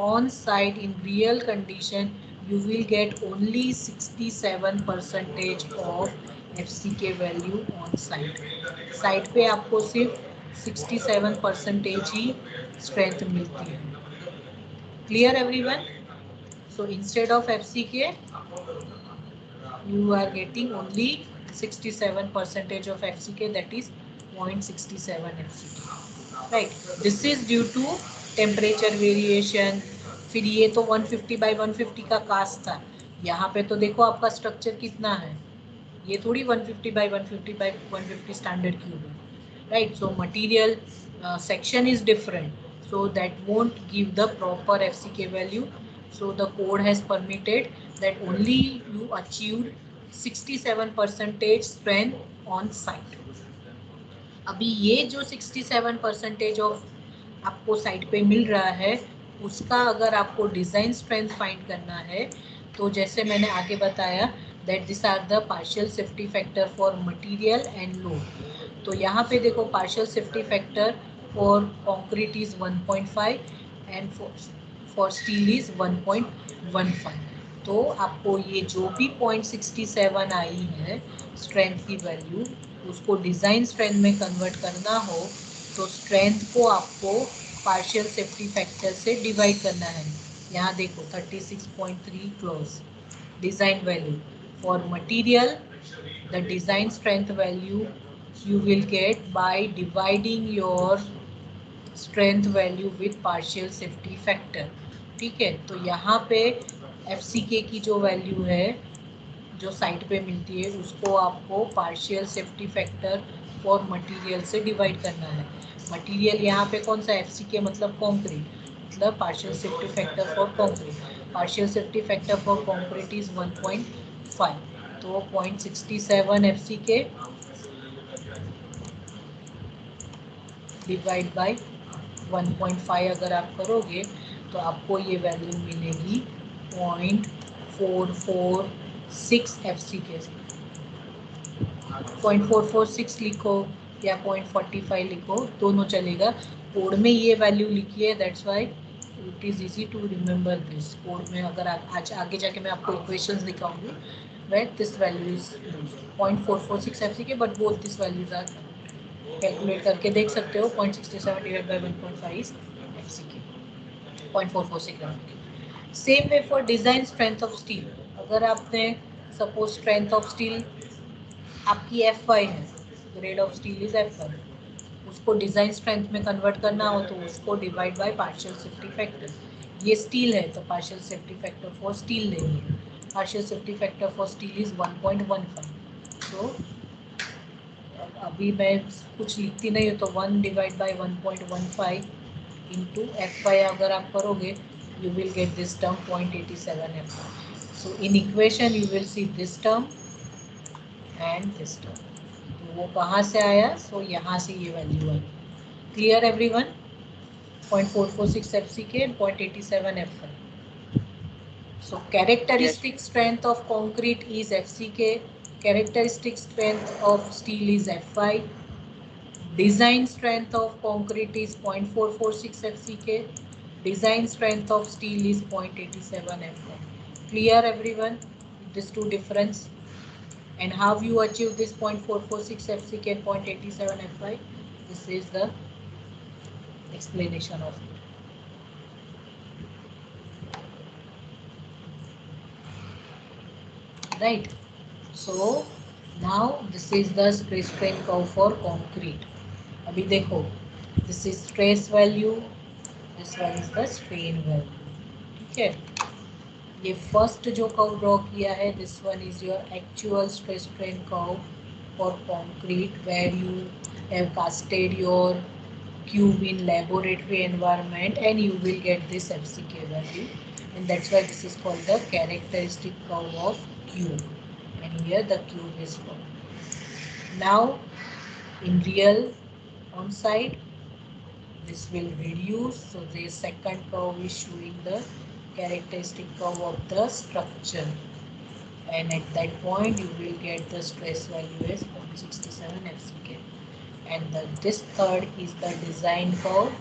on site in real condition you will get only 67% of FCK value on site. Site पे आपको सिर्फ 67% ही strength मिलती है. Clear everyone? So instead of FCK you are getting only 67% of FCK, that is 0.67 FCK, right? This is due to temperature variation. फिर ये तो 150 by 150 का cast था. यहाँ पे तो देखो आपका स्ट्रक्चर कितना है, ये थोड़ी 150 by 150 by 150 स्टैंडर्ड क्यूब है, right? So material section is different, so that won't give the proper FCK value. So the code has permitted that only you achieved 67% strength on site. अभी ये जो 67% of आपको site पे मिल रहा है उसका अगर आपको डिज़ाइन स्ट्रेंथ फाइंड करना है तो जैसे मैंने आगे बताया that this are the partial safety factor for material and load. तो यहाँ पे देखो partial safety factor for concrete is 1.5 and for steel is 1.15. तो आपको ये जो भी 0.67 आई है स्ट्रेंथ की वैल्यू उसको डिज़ाइन स्ट्रेंथ में कन्वर्ट करना हो तो स्ट्रेंथ को आपको पार्शियल सेफ्टी फैक्टर से डिवाइड करना है. यहाँ देखो 36.3 close design value for material. The design strength value you will get by dividing your strength value with partial safety factor. ठीक है, तो यहाँ पे FCK की जो वैल्यू है जो साइट पे मिलती है उसको आपको partial safety factor for material से डिवाइड करना है. मटेरियल यहाँ पे कौन सा FCK मतलब कंक्रीट, मतलब partial safety factor for concrete. Partial safety factor for concrete is 1.5. तो 0.67 FCK डिवाइड बाय 1.5 अगर आप करोगे तो आपको ये वैल्यू मिलेगी 0.446 FCK. 0.446 लिखो या 0.45 लिखो, दोनों चलेगा. कोड में ये वैल्यू लिखी है, that's why it is easy to remember this. Code में अगर आज आगे जाके मैं आपको इक्वेशंस दिखाऊंगी where this value is 0.446 FCK, but both this values are calculate करके देख सकते हो. 0.67 divide by 1.5 FCK, 0.446 FCK. Same way for design strength of steel. अगर आपने सपोज स्ट्रेंथ ऑफ स्टील आपकी F5 है, grade of steel is F5, उसको design strength में कन्वर्ट करना हो तो उसको divide by partial safety factor. ये स्टील है तो partial safety factor for steel लेंगे. Partial safety factor for steel is 1.15. तो अभी मैं कुछ लिखती नहीं हूँ तो 1 डिवाइड बाय 1.15 इंटू F5 अगर आप करोगे you will get this term 0.87 F5. So in equation you will see this term and this term. तो वो कहाँ से आया? सो यहाँ से ये value I. Clear everyone? 0.446 FCK and 0.87 Fy. So characteristic strength of concrete is FCK, characteristic strength of steel is Fy, design strength of concrete is 0.446 FCK, design strength of steel is 0.87 Fy. Clear everyone? These two difference. And how you achieve this 0.446 FCK and 0.87 Fy? This is the explanation of it. Right. So now this is the stress strain curve for concrete. अभी देखो, this is stress value, this one is the strain value. ठीक है. ये first जो curve draw किया है, this one is your actual stress strain curve for concrete where you have casted your cube in laboratory environment and you will get this FCK value, and that's why this is called the characteristic curve of cube, and here the cube is formed. Now in real on site this will reduce, so the second curve is showing the characteristic curve of the structure, and at that point you will get the stress value as 0.67 FCK, and this third is the design curve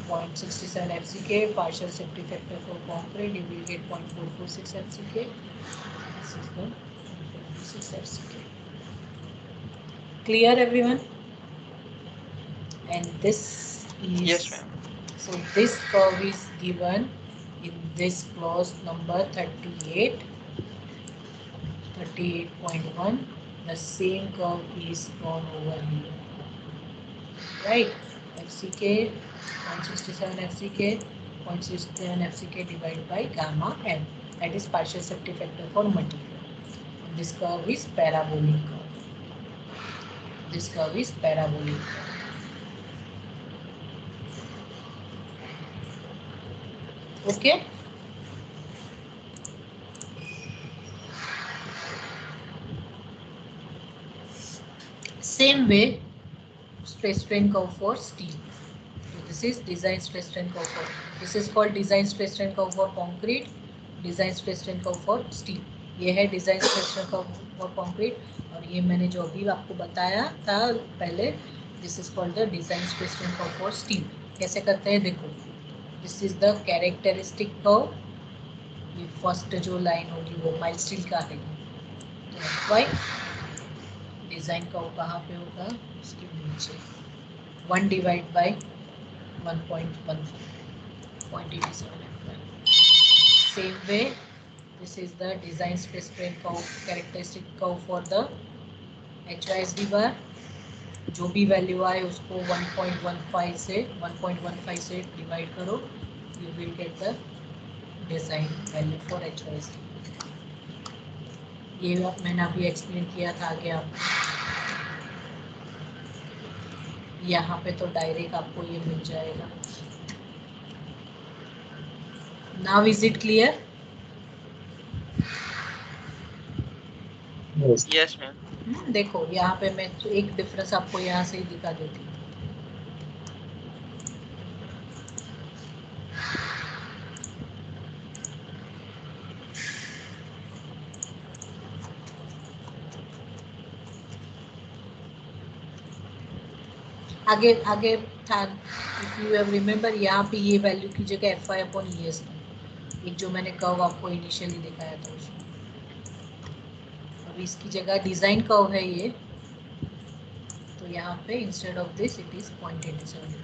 0.67 FCK, partial safety factor for concrete, you will get 0.446 FCK. This is the 0.446 FCK. Clear everyone? And this is, Yes, ma'am. so this curve is given in this clause number 38, 38.1. The same curve is drawn over here, right? FCK 0.67 FCK, 0.67 FCK divided by gamma m, that is partial safety factor for material. And this curve is parabolic curve. This curve is parabolic curve. Okay. Same way, stress strain curve for steel. So this is design stress strain curve for, this is called design stress strain curve for concrete, design stress strain curve for steel. ये है design stress strain curve for concrete, और ये मैंने जो अभी आपको बताया था पहले, this is called the design stress strain curve for steel. कैसे करते हैं देखो, this is the characteristic curve, ये फर्स्ट जो लाइन होगी वो माइल्ड स्टील का है, तो वाई डिजाइन कर्व कहाँ पे होगा, उसके नीचे 1 divide by 1.15, 0.87. Same way, this is the design stress strain curve, characteristic curve for the HYSD bar. जो भी वैल्यू आए उसको 1.15 से डिवाइड करो, you will get the design value for HYSD. ये मैंने अभी एक्सप्लेन किया था आगे आपको, यहाँ पे तो डायरेक्ट आपको ये मिल जाएगा. Now is it clear? Yes, ma'am. देखो यहाँ पे मैं तो एक डिफरेंस आपको यहाँ से ही दिखा देती हूँ. आगे आगे था, इफ यू हैव रिमेम्बर, यहाँ पे ये वैल्यू की जगह FI/ES था, एक जो मैंने कर्व आपको इनिशियली दिखाया था उसमें. अभी इसकी जगह डिजाइन कर्व है ये, तो यहाँ पे instead of this it is 0.87.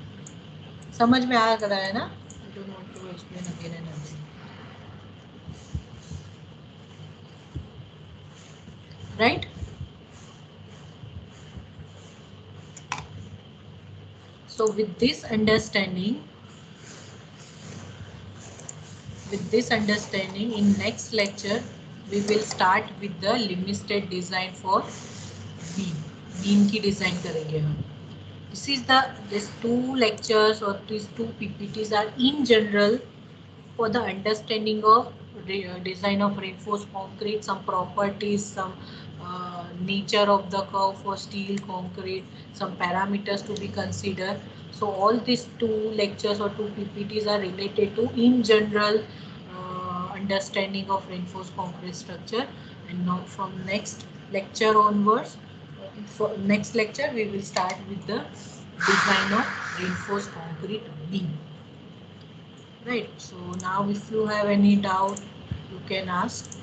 समझ में आ रहा है ना? I don't want to explain again and again, right? So with this understanding, in next lecture we will start with the limit state design for beam. Beam की design करेंगे हम. These two lectures or these two PPTs are in general for the understanding of design of reinforced concrete, some properties, some nature of the curve for steel, concrete, some parameters to be considered. So all these two lectures or two PPTs are related to in general understanding of reinforced concrete structure. And now from next lecture onwards, for next lecture we will start with the design of reinforced concrete beam. Right. So now if you have any doubt, you can ask.